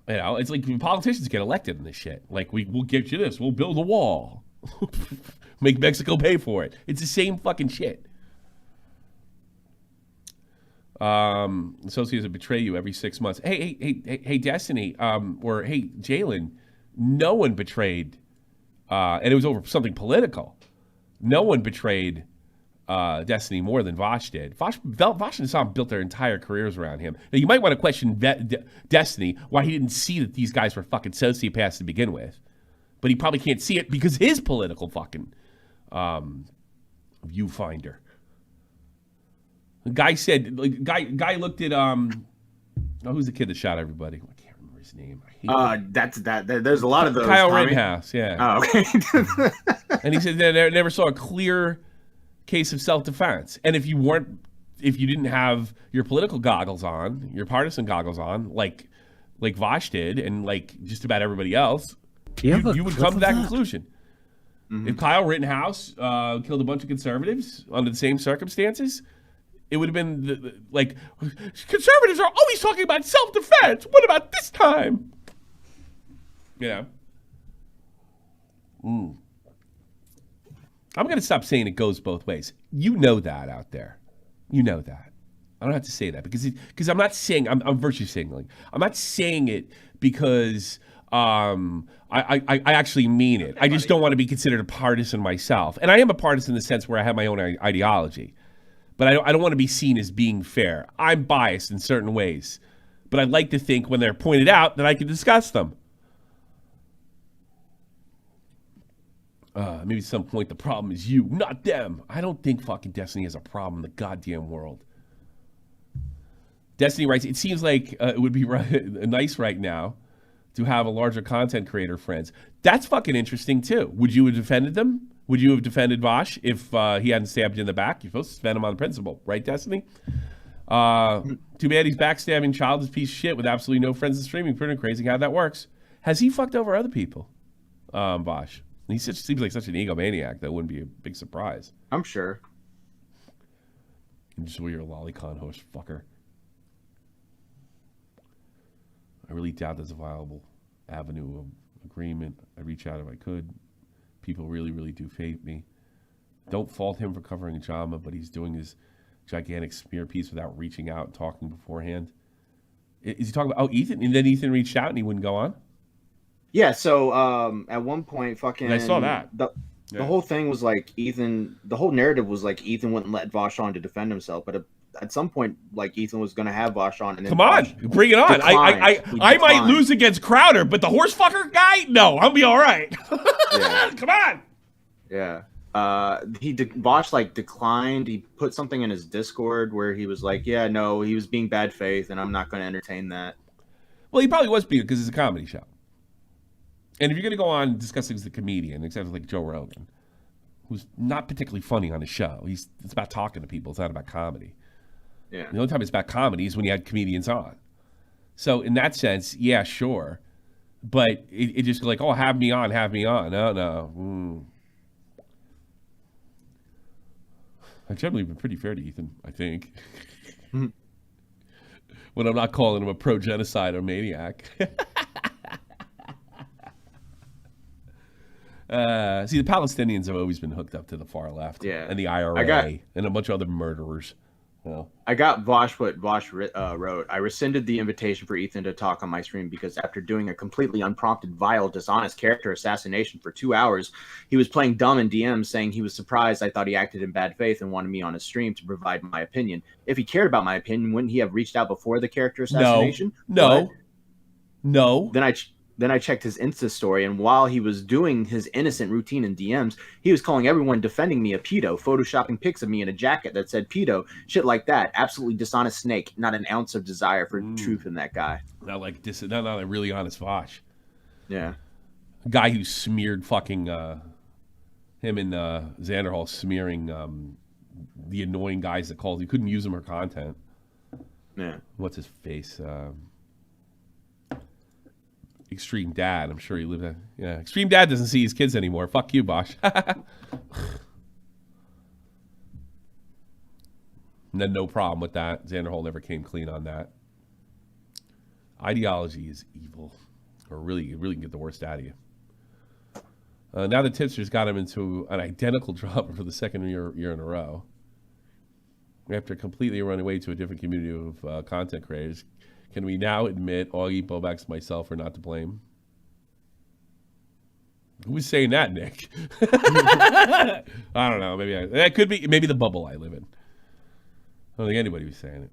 It's like politicians get elected in this shit. Like, we'll get you this. We'll build a wall. Make Mexico pay for it. It's the same fucking shit. Associates that betray you every 6 months. Hey, Destiny, or hey, Jalen, no one betrayed, and it was over something political. No one betrayed Destiny more than Vaush did. Vaush and Sam built their entire careers around him. Now, you might want to question Destiny why he didn't see that these guys were fucking sociopaths to begin with. But he probably can't see it because his political fucking viewfinder. The guy said, guy looked at who's the kid that shot everybody? I can't remember his name. There's a lot of those. Kyle Tommy. Rittenhouse, yeah. Oh, okay. And he said they never saw a clear case of self-defense. And if you weren't if you didn't have your political goggles on, your partisan goggles on, like Vaush did, and like just about everybody else, you would come to that conclusion. If Kyle Rittenhouse killed a bunch of conservatives under the same circumstances, it would have been like, conservatives are always talking about self-defense. What about this time? You know? I'm going to stop saying it goes both ways. You know that out there. You know that. I don't have to say that because I'm not saying, I'm virtue signaling. I'm not saying it because I actually mean it. I just don't want to be considered a partisan myself. And I am a partisan in the sense where I have my own ideology. But I don't want to be seen as being fair. I'm biased in certain ways. But I'd like to think when they're pointed out that I can discuss them. Maybe at some point the problem is you, not them. I don't think fucking Destiny has a problem in the goddamn world. Destiny writes, it seems like it would be nice right now to have a larger content creator friends. That's fucking interesting too. Would you have defended them? Would you have defended Vaush if he hadn't stabbed you in the back? You're supposed to defend him on principle, right, Destiny? Too bad he's backstabbing childish piece of shit with absolutely no friends in streaming. Pretty crazy how that works. Has he fucked over other people, Vaush? He seems like such an egomaniac. That wouldn't be a big surprise. I'm sure. Enjoy your lolicon host, fucker. I really doubt there's a viable avenue of agreement. I'd reach out if I could. People really, really do hate me. Don't fault him for covering Jama, but he's doing his gigantic smear piece without reaching out and talking beforehand. Is he talking about, Ethan? And then Ethan reached out and he wouldn't go on? Yeah, so at one point, fucking... I saw that. The whole thing was like Ethan... The whole narrative was like Ethan wouldn't let Vaush on to defend himself, but at some point, like Ethan was going to have Vaush on. And then come on, bring it on. I might lose against Crowder, but the horse fucker guy? No, I'll be all right. Yeah. Come on. Yeah. Vaush like declined. He put something in his Discord where he was like, yeah, no, he was being bad faith and I'm not going to entertain that. Well, he probably was being because it's a comedy show. And if you're going to go on discussing as a comedian, except like Joe Rogan, who's not particularly funny on his show, it's about talking to people. It's not about comedy. Yeah. The only time it's about comedy is when you had comedians on. So in that sense, yeah, sure. But it just like, oh, have me on. No. I've generally been pretty fair to Ethan, I think. When I'm not calling him a pro-genocide or maniac. See, the Palestinians have always been hooked up to the far left. Yeah. And the IRA and a bunch of other murderers. Well, I got Vaush what Vaush wrote. I rescinded the invitation for Ethan to talk on my stream because after doing a completely unprompted, vile, dishonest character assassination for 2 hours, he was playing dumb in DMs saying he was surprised I thought he acted in bad faith and wanted me on his stream to provide my opinion. If he cared about my opinion, wouldn't he have reached out before the character assassination? No. Then I checked his Insta story, and while he was doing his innocent routine in DMs, he was calling everyone defending me a pedo, photoshopping pics of me in a jacket that said pedo, shit like that. Absolutely dishonest snake, not an ounce of desire for truth in that guy. Not a really honest Vaush. Yeah. A guy who smeared fucking him and Xanderhall smearing the annoying guys that called. He couldn't use them for content. Yeah. What's his face? Extreme Dad. I'm sure he lived there. Yeah. Extreme Dad doesn't see his kids anymore. Fuck you, Bosch. And then no problem with that. Xanderhall never came clean on that. Ideology is evil. Or really can get the worst out of you. Now the Tipster's got him into an identical drama for the second year in a row. After completely running away to a different community of content creators, can we now admit Augie, Bobax, myself are not to blame? Who's saying that, Nick? I don't know. That could be maybe the bubble I live in. I don't think anybody was saying it.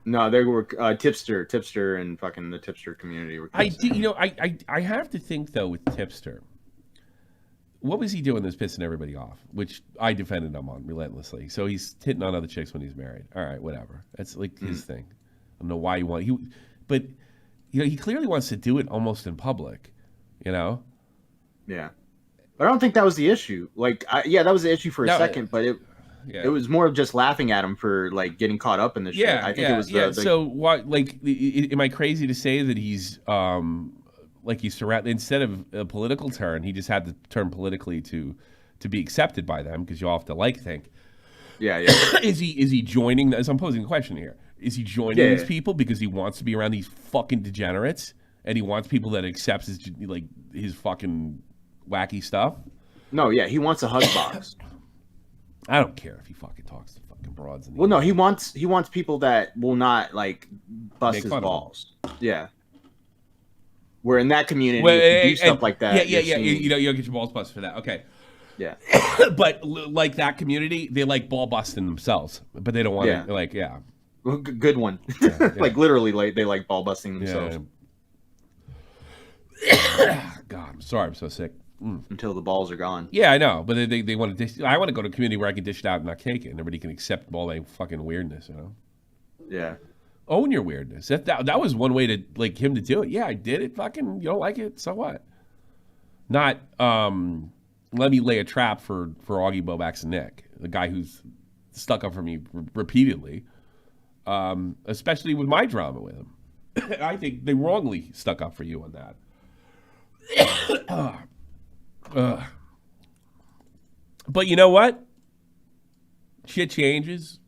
No, they were Tipster, and fucking the Tipster community were. I have to think though with Tipster, what was he doing that's pissing everybody off? Which I defended him on relentlessly. So he's hitting on other chicks when he's married. All right, whatever. That's like his thing. I don't know why but he clearly wants to do it almost in public, Yeah. But I don't think that was the issue. Like, that was the issue for a second, but Yeah. It was more of just laughing at him for like getting caught up in this shit. I think it was the So what? Like, am I crazy to say that he's like he's surrounded instead of a political turn, he just had to turn politically to be accepted by them because you all have to think. Yeah. Is he joining? As I'm posing a question here, is he joining these people because he wants to be around these fucking degenerates and he wants people that accepts his fucking wacky stuff? No, yeah, he wants a hug box. I don't care if he fucking talks to fucking broads. Well, no, he wants people that will not like bust Make his fun of balls. Yeah. Where in that community, if you do stuff like that. Yeah. You don't get your balls busted for that. Okay. Yeah. But like that community, they like ball busting themselves, but they don't want to. Like, yeah. Well, good one. Like literally, like they like ball busting themselves. Yeah. God, I'm sorry, I'm so sick. Until the balls are gone. Yeah, I know, but they want to dish. I want to go to a community where I can dish it out and not cake it, and everybody can accept all that fucking weirdness, you know. Yeah. Own your weirdness. That was one way to like him to do it. Yeah, I did it. Fucking, you don't like it, so what? Not let me lay a trap for Augie Bobax and Nick, the guy who's stuck up for me repeatedly, especially with my drama with him. I think they wrongly stuck up for you on that. But you know what? Shit changes.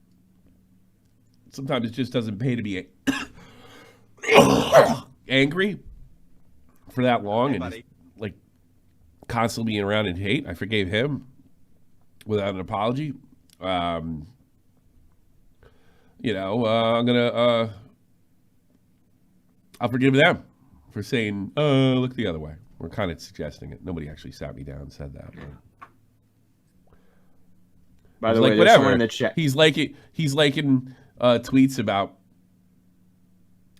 Sometimes it just doesn't pay to be angry for that long and just, like constantly being around in hate. I forgave him without an apology. I'm gonna I'll forgive them for saying, look the other way. We're kind of suggesting it. Nobody actually sat me down and said that. But... By the way, there's someone in the chat. He's liking tweets about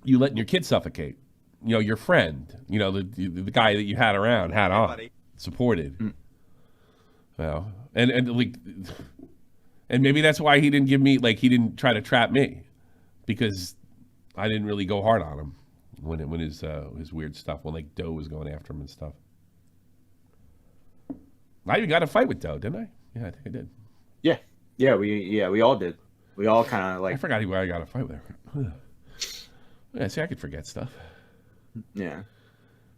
you letting your kid suffocate. You know, your friend. You know, the guy that you had around, had on, supported. Well, and maybe that's why he didn't give me he didn't try to trap me, because I didn't really go hard on him. When his weird stuff, when like Doe was going after him and stuff. I even got a fight with Doe, didn't I? Yeah, I think I did. Yeah, we all did. We all kind of like. I forgot where I got a fight with her. Yeah, see, I could forget stuff. Yeah.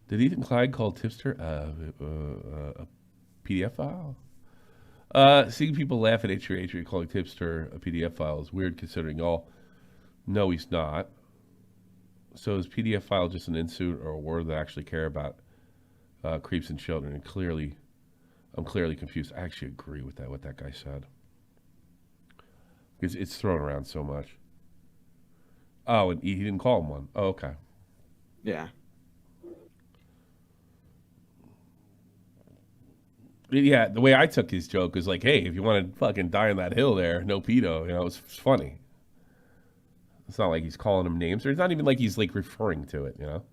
Did Ethan Clyde call Tipster a PDF file? Seeing people laugh at H3 calling Tipster a PDF file is weird, considering all. No, he's not. So is PDF file just an insult or a word that I actually care about creeps and children? And I'm clearly confused. I actually agree with what that guy said. Because it's thrown around so much. Oh, and he didn't call him one. Oh, okay. Yeah. Yeah, the way I took his joke was like, hey, if you want to fucking die on that hill there, no pedo, you know, it's funny. It's not like he's calling him names, or it's not even like he's like referring to it, you know?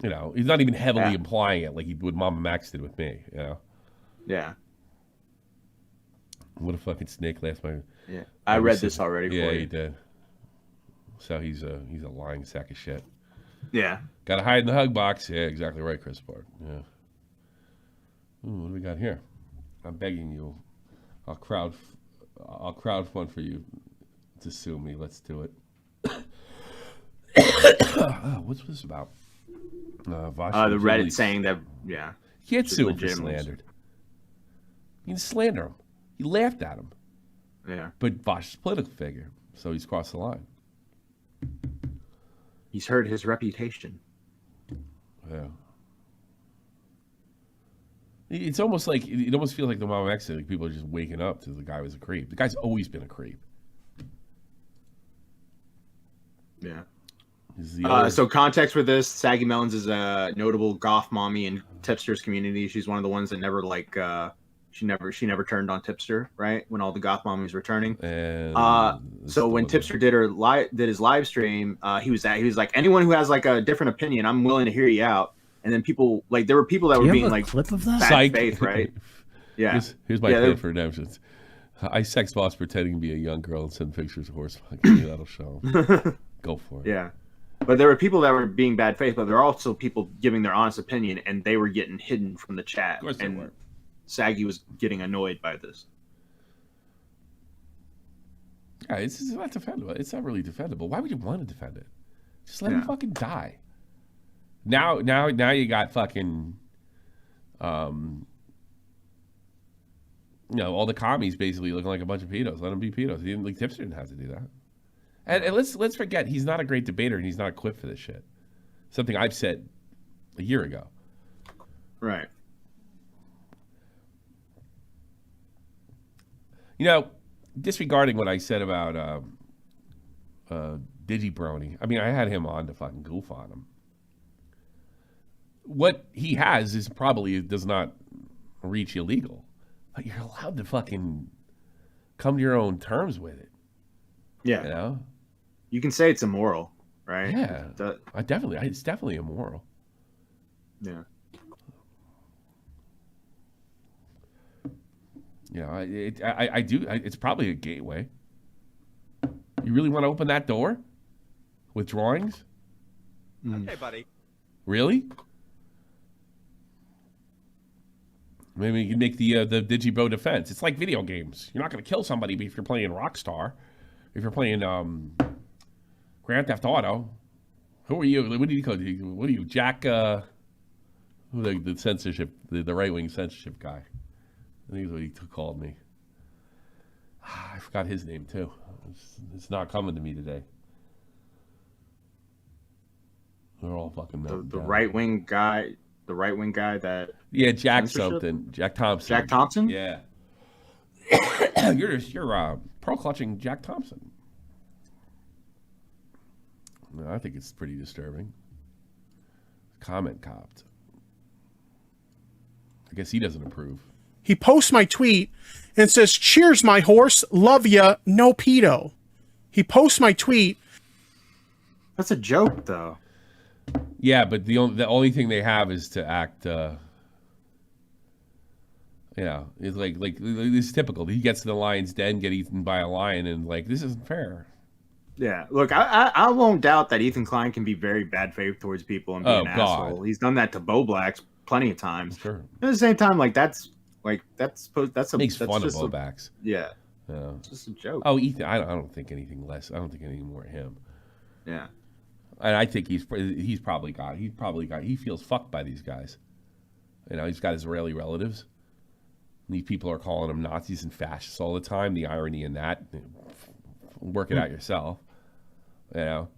You know, he's not even heavily implying it like he would Mama Max did with me, you know? Yeah. What a fucking snake last night. Yeah. I read this already for you. Yeah, he did. So he's a lying sack of shit. Yeah. Gotta hide in the hug box. Yeah, exactly right, Chris Bart. Yeah. Ooh, what do we got here? I'm begging you. I'll crowdfund for you to sue me. Let's do it. What's this about? Vaush the Reddit saying that, yeah. You can't sue him for slandered. You can slander him. You laughed at him. Yeah. But Vaush is a political figure, so he's crossed the line. He's hurt his reputation. Yeah. It's almost like it almost feels like the Mama X, like people are just waking up to the guy was a creep. The guy's always been a creep. Yeah. So context for this: Saggy Melons is a notable goth mommy in Tipster's community. She's one of the ones that never she never turned on Tipster, right? When all the goth mommies were turning. So when Tipster did his live stream, he was like, anyone who has like a different opinion, I'm willing to hear you out. And then people there were people that were being like clip of that? bad faith, right? Yeah. Here's my plan for redemptions. I sex Vaush pretending to be a young girl and send pictures of horse fucking. That'll show him. Go for it. Yeah. But there were people that were being bad faith, but there were also people giving their honest opinion, and they were getting hidden from the chat. Of course they were. Saggy was getting annoyed by this. Yeah, it's not defendable. It's not really defendable. Why would you want to defend it? Just let him fucking die. Now you got fucking, all the commies basically looking like a bunch of pedos. Let them be pedos. He didn't, like, Tipster didn't have to do that. And let's forget, he's not a great debater and he's not equipped for this shit. Something I've said a year ago. Right. Disregarding what I said about Digibrony, I mean, I had him on to fucking goof on him. What he has is probably does not reach illegal, but you're allowed to fucking come to your own terms with it. Yeah. You can say it's immoral, right? Yeah. It's definitely immoral. Yeah. I do. It's probably a gateway. You really want to open that door with drawings? Okay, buddy. Really? Maybe you can make the Digibro defense. It's like video games. You're not going to kill somebody if you're playing Rockstar. If you're playing Grand Theft Auto, who are you? What do you call? What are you, Jack? The censorship, the right wing censorship guy. I think is what he called me. I forgot his name too. It's not coming to me today. They're all fucking the right wing guy. The right wing guy that Jack something. Jack Thompson. Jack Thompson? Yeah. you're pro clutching Jack Thompson. No, I think it's pretty disturbing. Comment copped. I guess he doesn't approve. He posts my tweet and says, "Cheers, my horse. Love ya. No pedo." He posts my tweet. That's a joke, though. Yeah, but the only thing they have is to act. It's like it's typical. He gets to the lion's den, get eaten by a lion, and like this isn't fair. Yeah, look, I won't doubt that Ethan Klein can be very bad faith towards people and be an asshole. He's done that to Bo Blacks plenty of times. Sure. At the same time, that's makes fun of Bo Blacks. Yeah. Yeah. It's just a joke. Oh, Ethan, I don't think anything less. I don't think anything more of him. Yeah. And I think he feels fucked by these guys. He's got Israeli relatives. And these people are calling him Nazis and fascists all the time. The irony in that, work it out yourself. All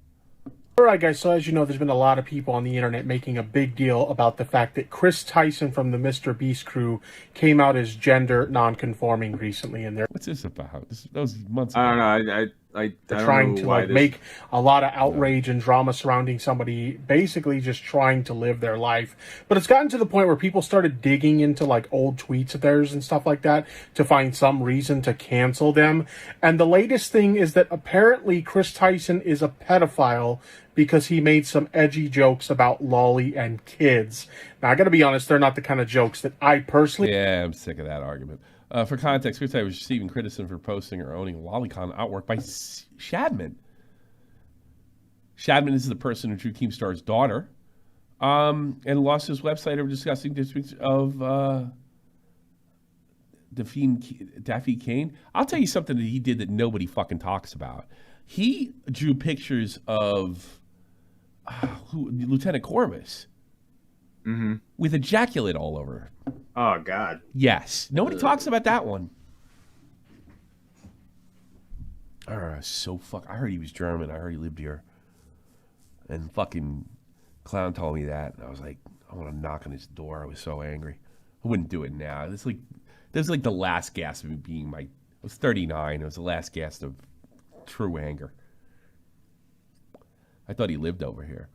right, guys, so as you know, there's been a lot of people on the internet making a big deal about the fact that Chris Tyson from the Mr. Beast crew came out as gender non-conforming recently. And what's this about? That was months ago. I don't know. They're trying to make a lot of outrage and drama surrounding somebody basically just trying to live their life. But it's gotten to the point where people started digging into old tweets of theirs and stuff like that to find some reason to cancel them. And the latest thing is that apparently Chris Tyson is a pedophile because he made some edgy jokes about lolly and kids. Now, I gotta be honest, they're not the kind of jokes that I personally... Yeah, I'm sick of that argument. For context, Chris Tyson was receiving criticism for posting or owning lolicon artwork by Shadman. Shadman is the person who drew Keemstar's daughter, and lost his website over discussing disputes of Daffy Kane. I'll tell you something that he did that nobody fucking talks about. He drew pictures of Lieutenant Corvus with ejaculate all over. Oh, God. Yes. Nobody talks about that one. So I heard he was German. I heard he lived here. And fucking clown told me that. And I was like, I want to knock on his door. I was so angry. I wouldn't do it now. This was like the last gasp of me being I was 39. It was the last gasp of true anger. I thought he lived over here.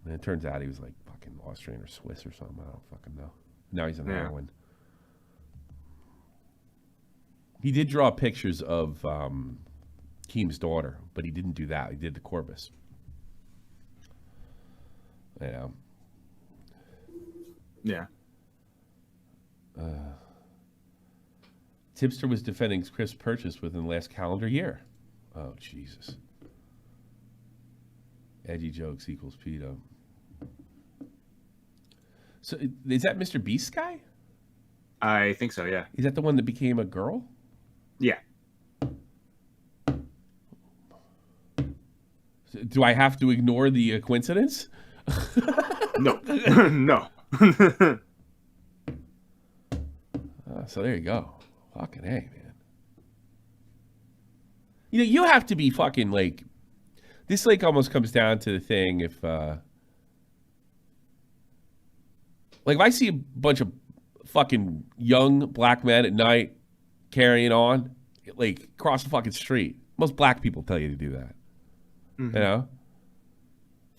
And it turns out he was like fucking Austrian or Swiss or something. I don't fucking know. Now he's on heroin. He did draw pictures of Keem's daughter, but he didn't do that. He did the Corvus. Yeah. Tipster was defending Chris' purchase within the last calendar year. Oh, Jesus. Edgy jokes equals pedo. So is that Mr. Beast guy? I think so. Yeah. Is that the one that became a girl? Yeah. Do I have to ignore the coincidence? No. No. So there you go. Fucking A, man. You know, you have to be fucking like, this like almost comes down to the thing if, like if I see a bunch of fucking young black men at night carrying on, like across the fucking street, most black people tell you to do that. Mm-hmm. You know?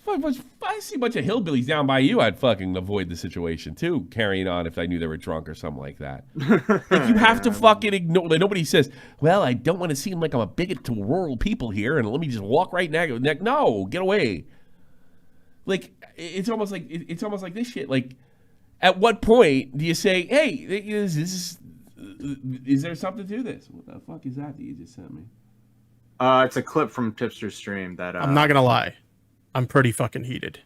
If I see a bunch of hillbillies down by you, I'd fucking avoid the situation too, carrying on if I knew they were drunk or something like that. Like you have to fucking ignore. Like nobody says, "Well, I don't want to seem like I'm a bigot to rural people here, and let me just walk right now." No, get away. Like it's almost like this shit. Like, at what point do you say, "Hey, is there something to this?" What the fuck is that you just sent me? It's a clip from Tipster's stream that. I'm not gonna lie. I'm pretty fucking heated.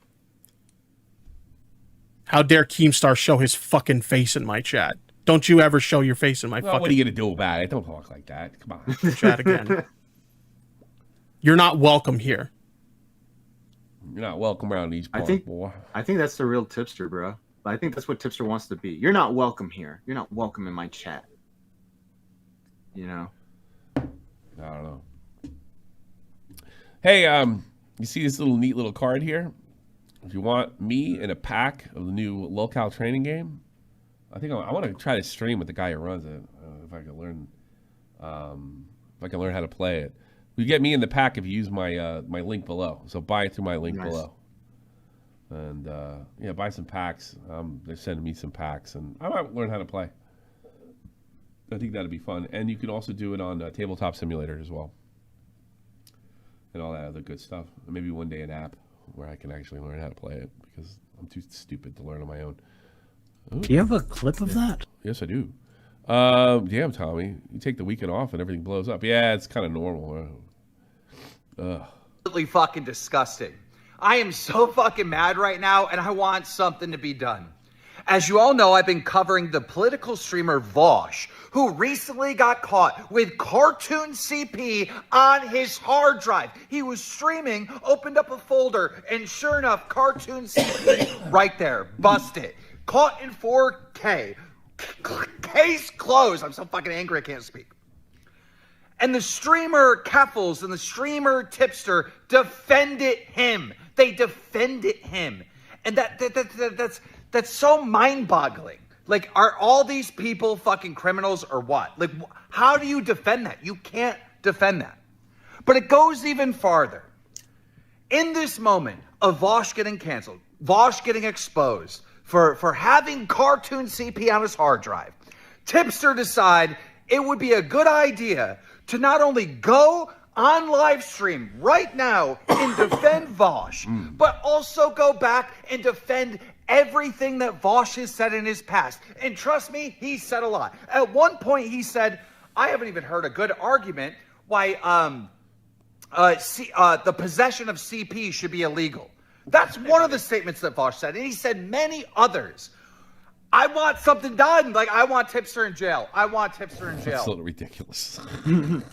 How dare Keemstar show his fucking face in my chat? Don't you ever show your face in my fucking... What are you going to do about it? Don't talk like that. Come on. Chat again. You're not welcome here. You're not welcome around these parts, boy. I think that's the real Tipster, bro. I think that's what Tipster wants to be. You're not welcome here. You're not welcome in my chat. You know? I don't know. Hey, you see this neat little card here? If you want me in a pack of the new lolcow training game, I think I want to try to stream with the guy who runs it. If I can learn, how to play it. You get me in the pack if you use my my link below. So buy it through my link below, and yeah, buy some packs. They're sending me some packs, and I might learn how to play. I think that'd be fun, and you can also do it on Tabletop Simulator as well. And all that other good stuff. And maybe one day an app where I can actually learn how to play it because I'm too stupid to learn on my own. Ooh. Do you have a clip of that? Yes, I do. Damn, Tommy. You take the weekend off and everything blows up. Yeah, it's kind of normal. Absolutely fucking disgusting. I am so fucking mad right now, and I want something to be done. As you all know, I've been covering the political streamer Vaush, who recently got caught with cartoon CP on his hard drive. He was streaming, opened up a folder, and sure enough, cartoon CP right there. Busted. Caught in 4K. Case closed. I'm so fucking angry I can't speak. And the streamer Keffels and the streamer Tipster defended him. They defended him. And that's so mind-boggling. Like, are all these people fucking criminals or what? Like, how do you defend that? You can't defend that. But it goes even farther. In this moment of Vaush getting canceled, Vaush getting exposed for having cartoon CP on his hard drive, Tipster decided it would be a good idea to not only go on live stream right now and defend Vaush, but also go back and defend everything that Vaush has said in his past. And trust me, he said a lot. At one point, he said, I haven't even heard a good argument why the possession of CP should be illegal. That's one of the statements that Vaush said. And he said many others. I want something done. Like, I want Tipster in jail. I want Tipster in jail. That's a little ridiculous. You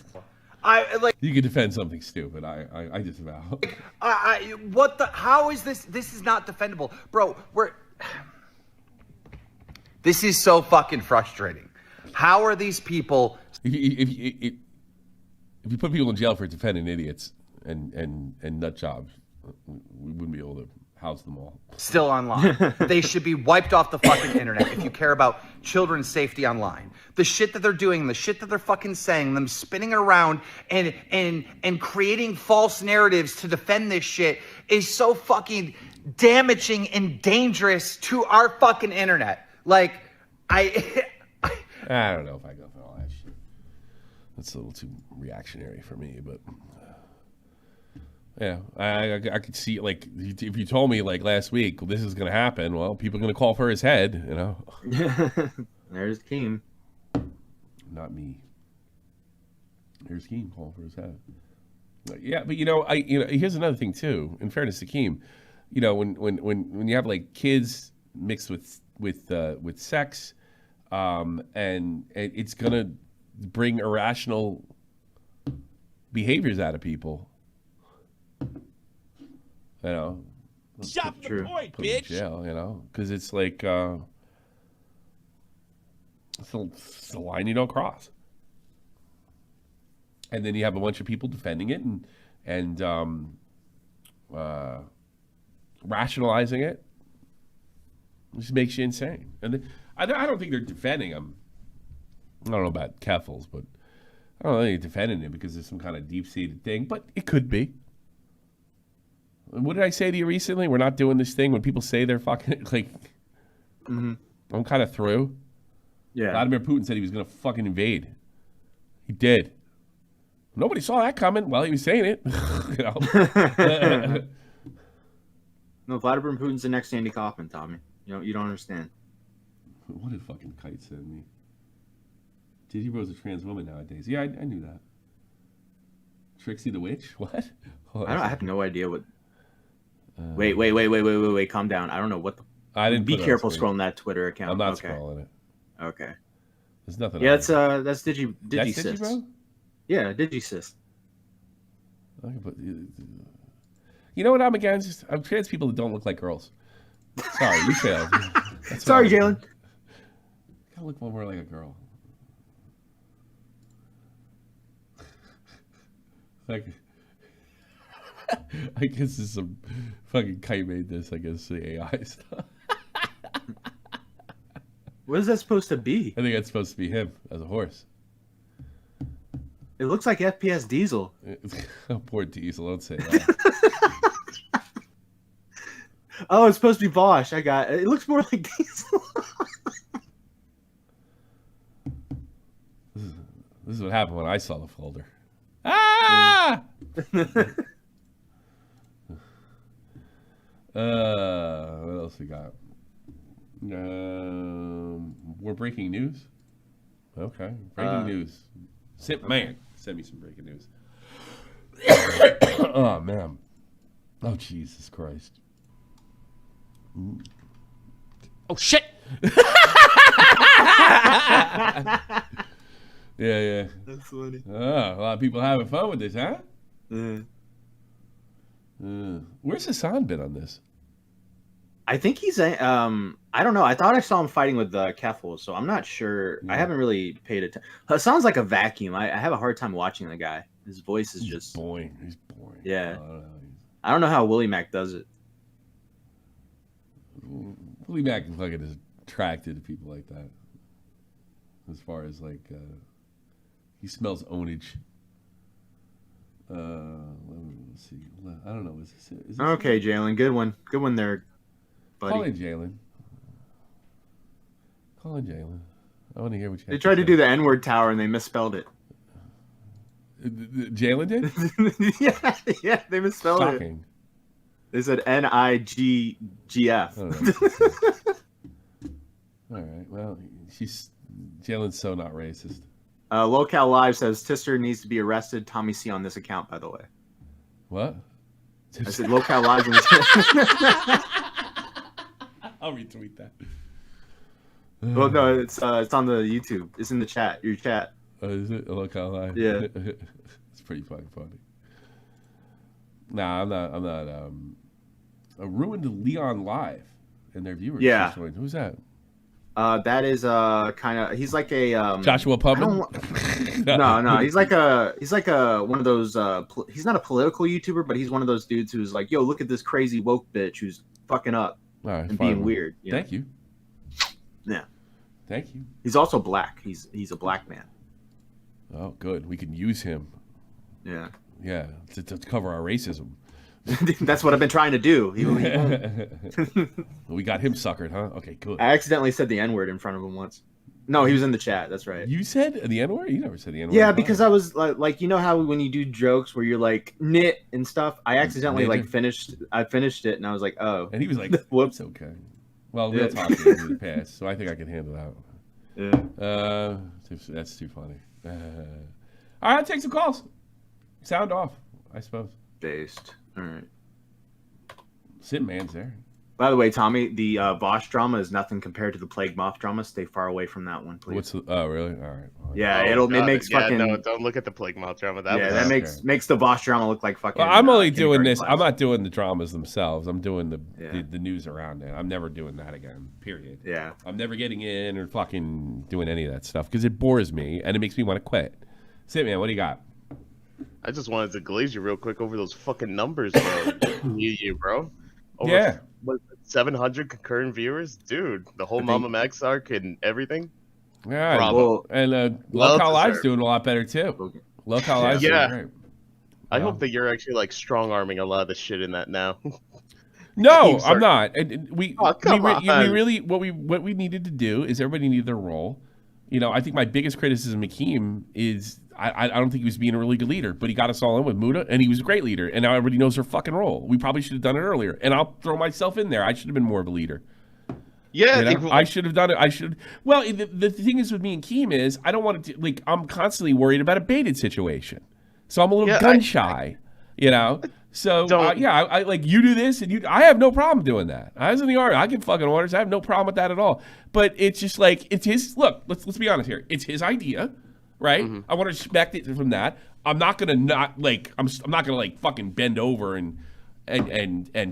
can defend something stupid. I just vow. What the? How is this? This is not defendable, bro. This is so fucking frustrating. How are these people? If you put people in jail for defending idiots and nut jobs, we wouldn't be able to house them all. Still online. They should be wiped off the fucking internet if you care about children's safety online. The shit that they're doing, the shit that they're fucking saying, them spinning around and creating false narratives to defend this shit is so fucking damaging and dangerous to our fucking internet. Like, I don't know if I go for all that shit. That's a little too reactionary for me, but yeah, I could see, like, if you told me, like, last week, well, this is going to happen, well, people are going to call for his head, you know? There's Keem. Not me. There's Keem calling for his head. Yeah, but, here's another thing, too, in fairness to Keem. When you have, like, kids mixed with sex, and it's gonna bring irrational behaviors out of people. You know, Shop the point, put them in bitch. jail, you know, because it's like it's a line you don't cross. And then you have a bunch of people defending it and rationalizing it. It just makes you insane. And I don't think they're defending him. I don't know about Keffels, but I don't think they're defending him because there's some kind of deep-seated thing. But it could be. What did I say to you recently? We're not doing this thing when people say they're fucking like. I'm kind of through. Yeah. Vladimir Putin said he was going to fucking invade. He did. Nobody saw that coming. Well, he was saying it. You know? No, Vladimir Putin's the next Andy Kaufman, Tommy. You don't understand. What did fucking Kite send me? Digi Rose a trans woman nowadays. Yeah, I knew that. Trixie the Witch? What? I have no idea what. Wait. Calm down. I don't know what the. I didn't. Be careful scrolling that Twitter account. I'm not scrolling it. Okay. There's nothing. Yeah, that's Digisis. That's Digi, bro? Yeah, Digisis. You know what I'm against? I'm trans people that don't look like girls. Sorry, you failed. Sorry, Jalen. Gotta look more like a girl. Like, I guess it's some fucking Kite made this. I guess the AI stuff. What is that supposed to be? I think that's supposed to be him as a horse. It looks like FPS Diesel. Oh, poor Diesel. Don't say that. Oh, it's supposed to be Vaush. I got it. It looks more like Diesel. This is what happened when I saw the folder. Ah! What else we got? More breaking news. Okay, breaking news. Man, send me some breaking news. Oh man. Oh Jesus Christ. Oh shit. Yeah. That's funny. Oh, a lot of people having fun with this, huh? Where's Hassan been on this? I think he's I don't know. I thought I saw him fighting with Keffels, so I'm not sure. Yeah. I haven't really paid attention. Hassan's like a vacuum. I have a hard time watching the guy. His voice is just boring. He's boring. Yeah. I don't know how Willie Mac does it. Willie Mac fucking is attracted to people like that. As far as like, he smells ownage. Let's see. I don't know. Is this Okay, Jalen. Good one there, buddy. Call in Jalen. Call in Jalen. I want to hear what you. They tried to do the N-word tower and they misspelled it. Jalen did? yeah, they misspelled Shocking. it. They said Niggf. All right. Well, Jalen's so not racist. Lolcow Live says Tipster needs to be arrested. Tommy C on this account, by the way. What? I said Lolcow Live. I'll retweet that. Well, no, it's on the YouTube. It's in the chat. Your chat. Oh, is it Lolcow Live? Yeah. It's pretty fucking funny. Nah, I'm not. Ruined Leon Live and their viewers. Yeah. Who's that? That is kind of he's like a Joshua Pubman. No, he's like a one of those. He's not a political YouTuber, but he's one of those dudes who's like, yo, look at this crazy woke bitch who's fucking up and being weird. Thank you. Yeah. Thank you. He's also black. He's a black man. Oh, good. We can use him. Yeah. Yeah, to cover our racism. That's what I've been trying to do. We got him suckered, huh? Okay, good. I accidentally said the N-word in front of him once. No, he was in the chat. That's right. You said the N-word? You never said the N-word. Yeah, because I was like, you know how when you do jokes where you're like knit and stuff, I accidentally finished it and I was like, oh. And he was like, whoops, okay. Well, we'll talk in the past, so I think I can handle that. Yeah. That's too funny. All right, take some calls. Sound off, I suppose. Based. All right. Sim Man's there. By the way, Tommy, the Vaush drama is nothing compared to the Plague Moth drama. Stay far away from that one, please. Oh, really? All right. Yeah, Oh, it makes fucking. No, don't look at the Plague Moth drama. That makes the Vaush drama look like fucking. Well, I'm only doing this. class. I'm not doing the dramas themselves. I'm doing the news around it. I'm never doing that again. Period. Yeah. I'm never getting in or fucking doing any of that stuff because it bores me and it makes me want to quit. Sit, man. What do you got? I just wanted to glaze you real quick over those fucking numbers, bro. you, bro. Yeah. What, 700 concurrent viewers, dude. The whole Mama Max arc and everything. Yeah. Bravo. And lolcow Live's doing a lot better too. Lolcow Live's doing great. I hope that you're actually like strong arming a lot of the shit in that now. No, I'm not. We really what we needed to do is everybody needed their role. You know, I think my biggest criticism of Keem is I don't think he was being a really good leader, but he got us all in with Muda, and he was a great leader, and now everybody knows their fucking role. We probably should have done it earlier, and I'll throw myself in there. I should have been more of a leader. Yeah, you know? I should have done it. I should. Well, the thing is with me and Keem is I don't want to like I'm constantly worried about a baited situation, so I'm a little gun shy, you know. So I like you do this and you. I have no problem doing that. I was in the army. I give fucking orders. I have no problem with that at all. But it's just like it's his. Look, let's be honest here. It's his idea, right? Mm-hmm. I want to respect it from that. I'm not gonna not like. I'm not gonna like fucking bend over and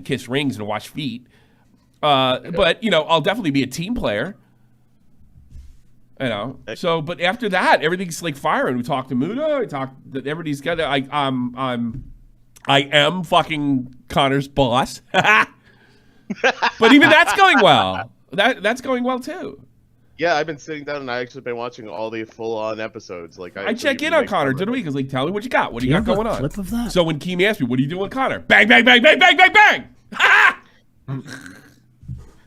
kiss rings and wash feet. But you know, I'll definitely be a team player. You know. So, but after that, everything's like firing. We talked to Muda. We talked. Everybody's got. I am fucking Connor's boss. But even that's going well. That's going well too. Yeah, I've been sitting down and I actually been watching all the full-on episodes. Like I check in on Connor during the week. Like, tell me what you got. What do you got going on? Clip of that? So when Keem asked me, "What are you doing with Connor?" Bang, bang, bang, bang, bang, bang, bang. Ha! Gotcha.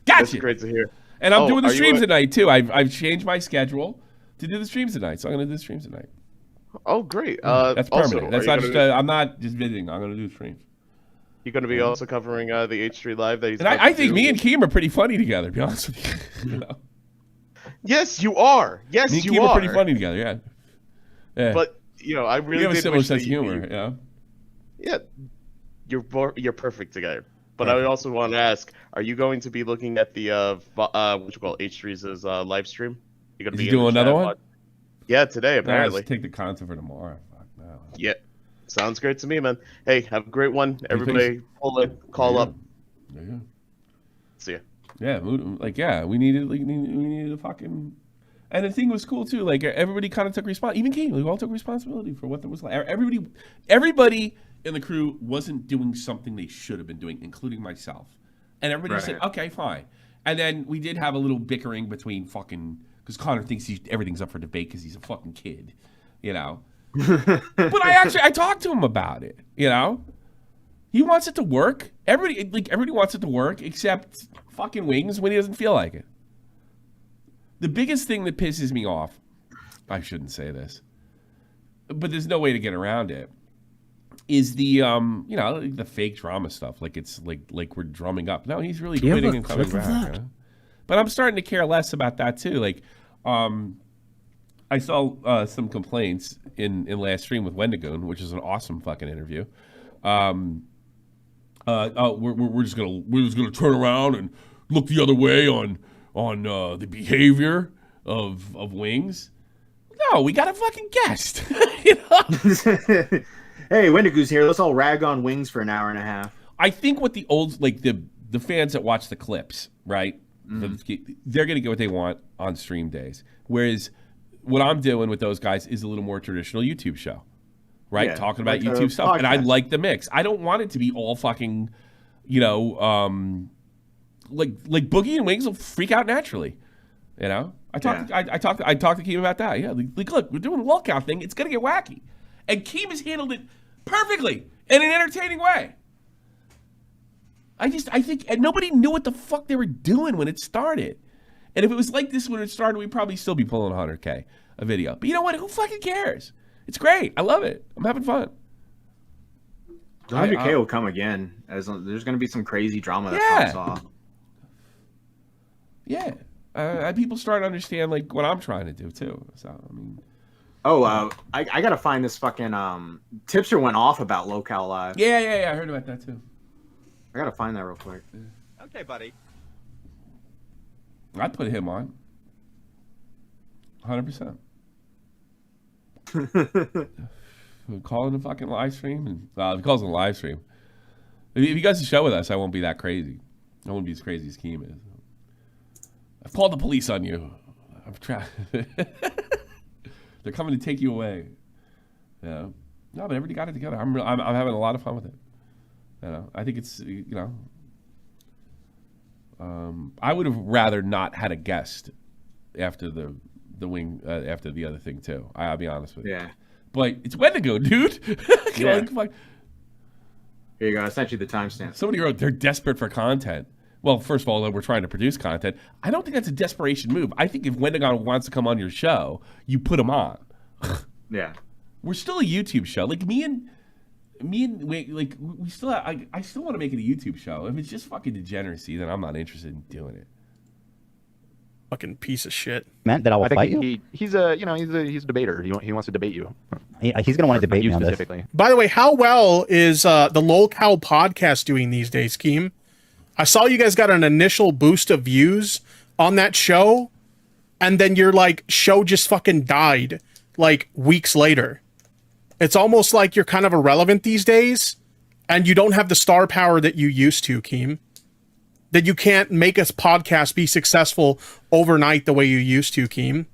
That's great to hear. And I'm doing the streams at night too. I've changed my schedule to do the streams at night, so I'm going to do the streams at night. Oh, great. That's permanent. Also, that's not just. I'm not just visiting. I'm going to do streams. You're going to be also covering the H3 Live that he's. And I think me and Keem are pretty funny together. To be honest with you. You know? Yes, you are. Yes, me and you Keem are. Pretty funny together. Yeah. But you know, I really we have a similar wish sense of humor. Yeah. Yeah, you're perfect together. But I also want to ask: are you going to be looking at the what you call H3's live stream? You're going to be doing another one? Yeah, today apparently. Let's take the content for tomorrow. Fuck no. Yeah, sounds great to me, man. Hey, have a great one. Everybody, call up. Yeah. See ya. Yeah, we needed a fucking. And the thing was cool too. Like everybody kind of took even Keem. We all took responsibility for what there was like. Everybody in the crew wasn't doing something they should have been doing, including myself. And everybody said, "Okay, fine." And then we did have a little bickering between fucking. Because Connor thinks everything's up for debate because he's a fucking kid, you know. But I talked to him about it, you know. He wants it to work. Everybody wants it to work except fucking Wings when he doesn't feel like it. The biggest thing that pisses me off, I shouldn't say this, but there's no way to get around it, is the the fake drama stuff. Like it's like we're drumming up. No, he's really quitting and coming back. You know? But I'm starting to care less about that too. Like, I saw some complaints in last stream with Wendigoon, which is an awesome fucking interview. We're just gonna turn around and look the other way on the behavior of Wings. No, we got a fucking guest. You know? Hey, Wendigoon's here. Let's all rag on Wings for an hour and a half. I think what the old the fans that watch the clips, right? They're going to get what they want on stream days. Whereas what I'm doing with those guys is a little more traditional YouTube show, right? Talking about like YouTube stuff. Podcast. And I like the mix. I don't want it to be all fucking, you know, like Boogie and Wings will freak out naturally, you know? I talked to Keem about that. Yeah, like look, we're doing a lolcow thing. It's going to get wacky. And Keem has handled it perfectly in an entertaining way. I think and nobody knew what the fuck they were doing when it started. And if it was like this when it started, we'd probably still be pulling 100K a video. But you know what? Who fucking cares? It's great. I love it. I'm having fun. 100K will come again. There's going to be some crazy drama that pops off. Yeah. People start to understand like what I'm trying to do too. So I mean. I gotta find this fucking Tipster went off about lolcow Live. Yeah. I heard about that too. I gotta find that real quick. Okay, buddy. I'd put him on. 100%. Call it a fucking live stream, and if he calls it a live stream, if he does a show with us, I won't be that crazy. I won't be as crazy as Keem is. I've called the police on you. I've tried. They're coming to take you away. Yeah. No, but everybody got it together. I'm having a lot of fun with it. You know, I think it's, you know, I would have rather not had a guest after the wing after the other thing too. I'll be honest with you. Yeah. But it's Wendigo, dude. Yeah. Here you go. I sent you the timestamp. Somebody wrote they're desperate for content. Well, first of all, we're trying to produce content. I don't think that's a desperation move. I think if Wendigo wants to come on your show, you put him on. Yeah. We're still a YouTube show. Like me and we still have, I still want to make it a YouTube show. If it's just fucking degeneracy, then I'm not interested in doing it. Fucking piece of shit. Meant that I will fight you. He's a debater. He wants to debate you. He's gonna want to debate me on this. By the way, how well is the lolcow podcast doing these days, Keem? I saw you guys got an initial boost of views on that show, and then your like show just fucking died like weeks later. It's almost like you're kind of irrelevant these days, and you don't have the star power that you used to, Keem. That you can't make a podcast be successful overnight the way you used to, Keem.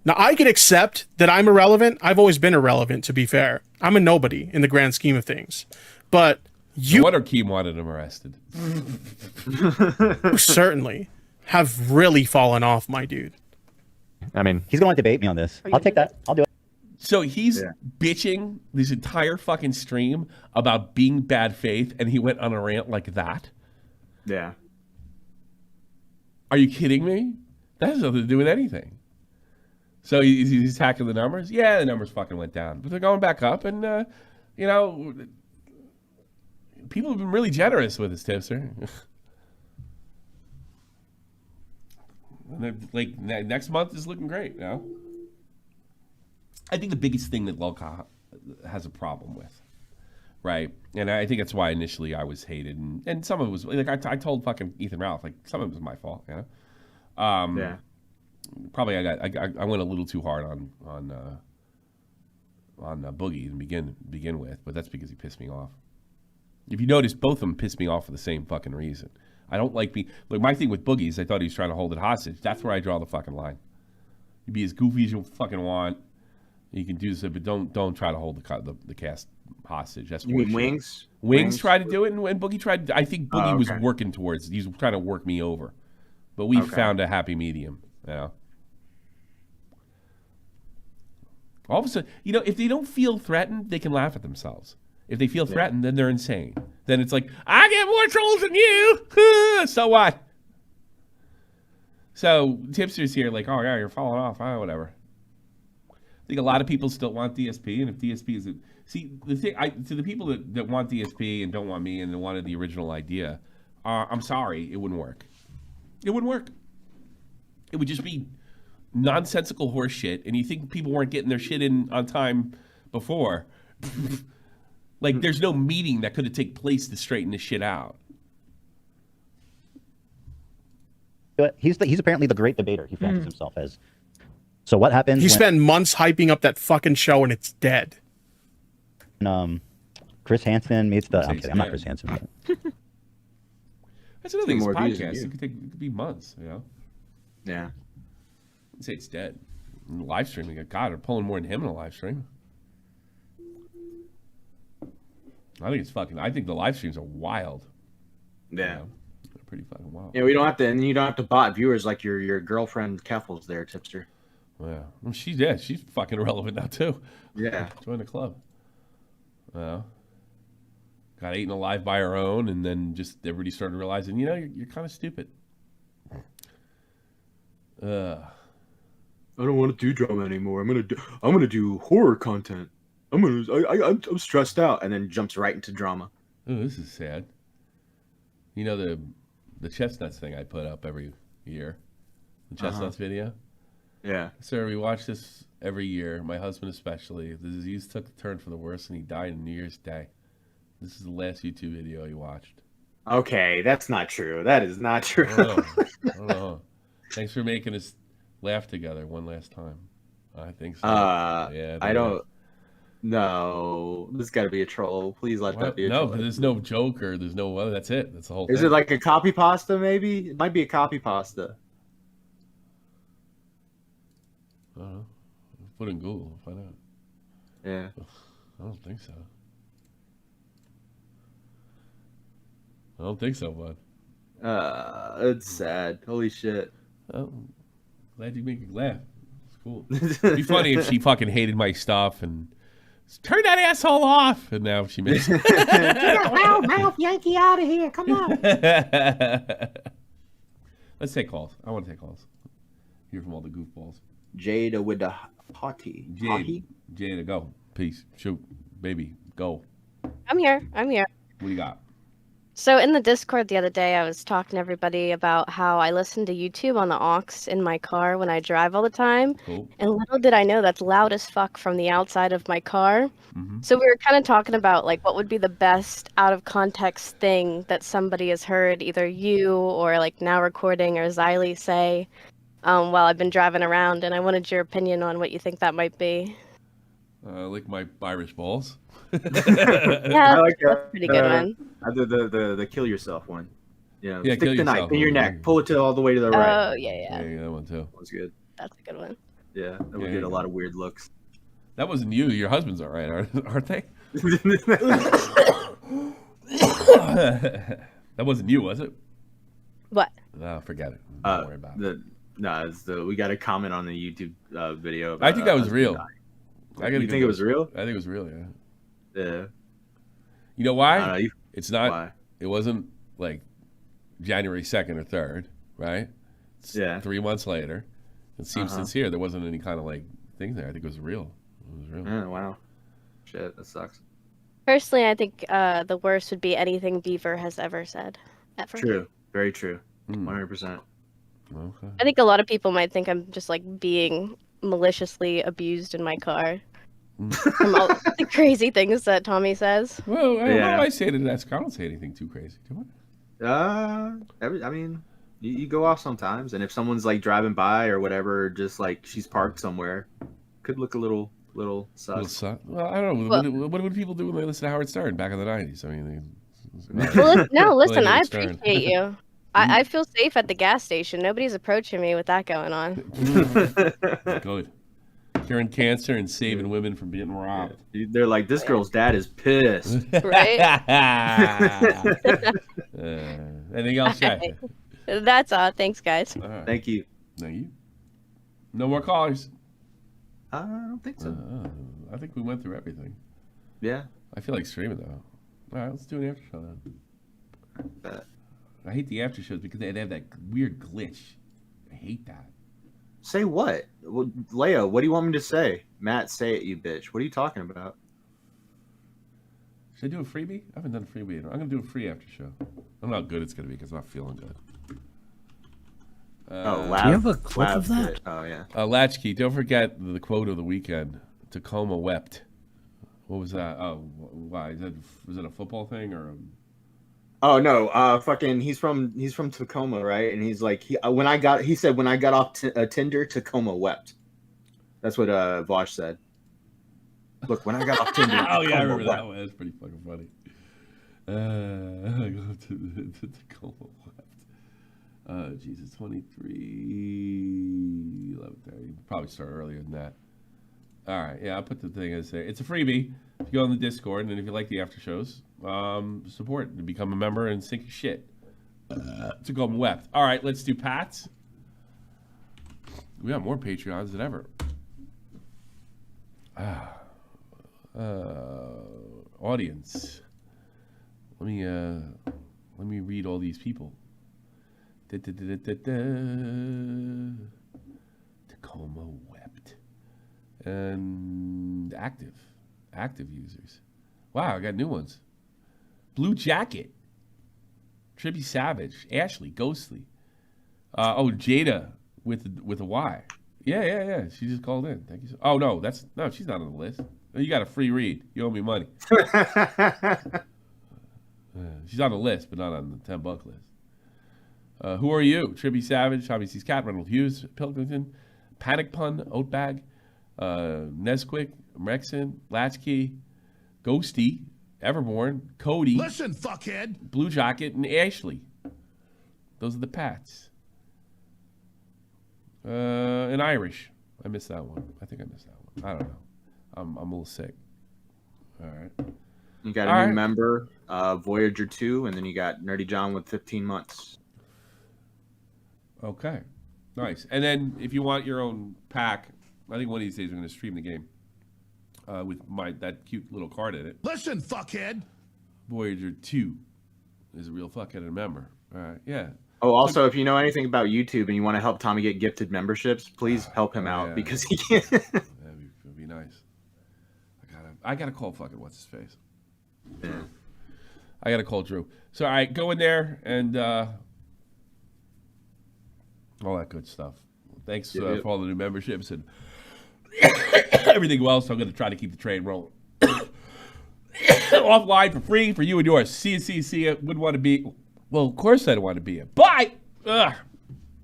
Now, I can accept that I'm irrelevant. I've always been irrelevant, to be fair. I'm a nobody in the grand scheme of things. But you... No wonder Keem wanted him arrested. You certainly have really fallen off, my dude. I mean, he's going to debate me on this. I'll take that. I'll do it. So he's bitching this entire fucking stream about being bad faith, and he went on a rant like that? Yeah. Are you kidding me? That has nothing to do with anything. So he's attacking the numbers? Yeah, the numbers fucking went down. But they're going back up, and, you know, people have been really generous with this, Tipster. Like, next month is looking great, you know? I think the biggest thing that lolcow has a problem with, right? And I think that's why initially I was hated, and some of it was like I told fucking Ethan Ralph, like some of it was my fault, you know. Yeah. Probably I went a little too hard on Boogie to begin with, but that's because he pissed me off. If you notice, both of them pissed me off for the same fucking reason. I don't like my thing with Boogie is I thought he was trying to hold it hostage. That's where I draw the fucking line. You be as goofy as you fucking want. You can do this, but don't try to hold the cast hostage. That's you mean Wings? Wings tried to do it, and Boogie tried. I think Boogie was working towards. He's trying to work me over, but we found a happy medium. You know. All of a sudden, you know, if they don't feel threatened, they can laugh at themselves. If they feel threatened, then they're insane. Then it's like, I get more trolls than you. So what? So Tipster's here, like, oh yeah, you're falling off. Whatever. I think a lot of people still want DSP, and if DSP is the thing, to the people that want DSP and don't want me and wanted the original idea, I'm sorry, it wouldn't work. It wouldn't work. It would just be nonsensical horse shit, and you think people weren't getting their shit in on time before. Like, there's no meeting that could have taken place to straighten this shit out. But he's apparently the great debater he fancies himself as. So what happens? He spent months hyping up that fucking show, and it's dead. Chris Hansen meets the. I'm kidding. I'm not Chris Hansen. That's another thing. It's podcast. It could be months. You know. Yeah. I'd say it's dead. Live streaming. God, they're pulling more than him in a live stream. I think it's fucking. I think the live streams are wild. Yeah. You know? They're pretty fucking wild. Yeah, we don't have to, and you don't have to bot viewers like your girlfriend Keffels there, Tipster. Yeah, well, she's fucking irrelevant now too. Yeah, join the club. Well, got eaten alive by her own, and then just everybody started realizing, you know, you're kind of stupid. I don't want to do drama anymore. I'm gonna do horror content. I'm stressed out, and then jumps right into drama. Oh, this is sad. You know the chestnuts thing I put up every year, the chestnuts video. Yeah. Sir, we watch this every year, my husband especially. The disease took a turn for the worse, and he died on New Year's Day. This is the last YouTube video he watched. Okay, that's not true. That is not true. I don't know. Thanks for making us laugh together one last time. I think so. Yeah. I don't. No, this got to be a troll. Please let that be a troll. No, but there's no joke or there's no other. That's it. That's the whole thing. Is it like a copy pasta? Maybe it might be a copy pasta. I don't know. Put in Google. Find out. Yeah. I don't think so. I don't think so, bud. It's sad. Holy shit. Oh, glad you make me laugh. It's cool. It'd be funny if she fucking hated my stuff and turn that asshole off. And now she makes Get that loud mouth Yankee out of here. Come on. Let's take calls. I want to take calls. Hear from all the goofballs. Jada with the hottie. Jada, go. Peace. Shoot. Baby, go. I'm here. What do you got? So in the Discord the other day, I was talking to everybody about how I listen to YouTube on the aux in my car when I drive all the time. Cool. And little did I know that's loud as fuck from the outside of my car. Mm-hmm. So we were kind of talking about like what would be the best out of context thing that somebody has heard either you or like Now Recording or Xylee say while I've been driving around. And I wanted your opinion on what you think that might be. Like my Irish balls. Yeah, I like that's a pretty good one. The kill yourself one. Yeah, Yeah, stick kill the knife yourself. in your neck. Pull it all the way to the right. Oh, yeah. Yeah, that one too. That was good. That's a good one. Yeah, that would get a lot of weird looks. That wasn't you. Your husband's all right, aren't they? That wasn't you, was it? What? No, forget it. Don't worry about it. We got a comment on the YouTube video. I think that was real. You think it was real? I think it was real, yeah. Yeah. You know why? It's not. Why? It wasn't like January 2nd or 3rd, right? It's 3 months later. It seems sincere. There wasn't any kind of like thing there. I think it was real. It was real. Oh, wow. Shit, that sucks. Personally, I think the worst would be anything Beaver has ever said. Ever. True. Very true. 100%. Okay. I think a lot of people might think I'm just like being maliciously abused in my car. From all the crazy things that Tommy says. Well, what do I say to that? I don't say anything too crazy, do I? I mean, you go off sometimes, and if someone's like driving by or whatever, just like she's parked somewhere, could look a little sus. Well, I don't know. What would people do when they listen to Howard Stern back in the 90s? I mean, listen, I appreciate you. I feel safe at the gas station. Nobody's approaching me with that going on. Good. Curing cancer and saving women from being robbed. Yeah. They're like, this girl's dad is pissed. Right? Anything else, Jack? That's all. Thanks, guys. Right. Thank you. Thank you. No more callers. I don't think so. I think we went through everything. Yeah. I feel like streaming, though. All right, let's do an after show then. I hate the after shows because they have that weird glitch. I hate that. Say what? Well, Leia, what do you want me to say? Matt, say it, you bitch. What are you talking about? Should I do a freebie? I haven't done a freebie. I'm going to do a free after show. I don't know how good it's going to be because I'm not feeling good. Do you have a clip of that? Oh, yeah. Latchkey, don't forget the quote of the weekend. Tacoma wept. What was that? Oh, why? Was it a football thing or... Oh no! Fucking, he's from Tacoma, right? And he's like, he said when I got off Tinder, Tacoma wept. That's what Vaush said. Look, when I got off Tinder, oh yeah, I remember wept. that one. That's pretty fucking funny. I go to Tacoma wept. Jesus, 23, 11:30. Probably start earlier than that. All right, yeah, I'll put the thing as there. It's a freebie. If you go on the Discord, and if you like the after shows, support and become a member and sink your shit. To go wept. All right, let's do Pat's. We got more Patreons than ever. Audience. Let me read all these people. Tacoma wept. And active users. Wow, I got new ones. Blue Jacket, Trippy Savage, Ashley, Ghostly. Jada with a Y. Yeah. She just called in. Thank you. Oh no, she's not on the list. You got a free read. You owe me money. She's on the list, but not on the $10 list. Who are you? Trippy Savage, Tommy C's Cat, Ronald Hughes, Pilkington, Panic Pun, Oatbag, Nesquik, Rexon, Latchkey, Ghosty, Everborn, Cody. Listen, fuckhead. Blue Jacket, and Ashley. Those are the Pats. And Irish. I missed that one. I think I missed that one. I don't know. I'm a little sick. All right. You got a new member, Voyager 2, and then you got Nerdy John with 15 months. Okay. Nice. And then if you want your own pack, I think one of these days we're going to stream the game with that cute little card in it. Listen, fuckhead. Voyager 2 is a real fuckhead and a member. All right. Yeah. Oh, also, if you know anything about YouTube and you want to help Tommy get gifted memberships, please help him out because he can't. That'd be nice. I gotta call fucking what's his face. Yeah. I gotta call Drew. So all right, go in there and all that good stuff. Thanks for all the new memberships and everything else. So I'm gonna try to keep the train rolling. Offline for free for you and yours. CNCC wouldn't want to be. Well, of course I don't want to be it. But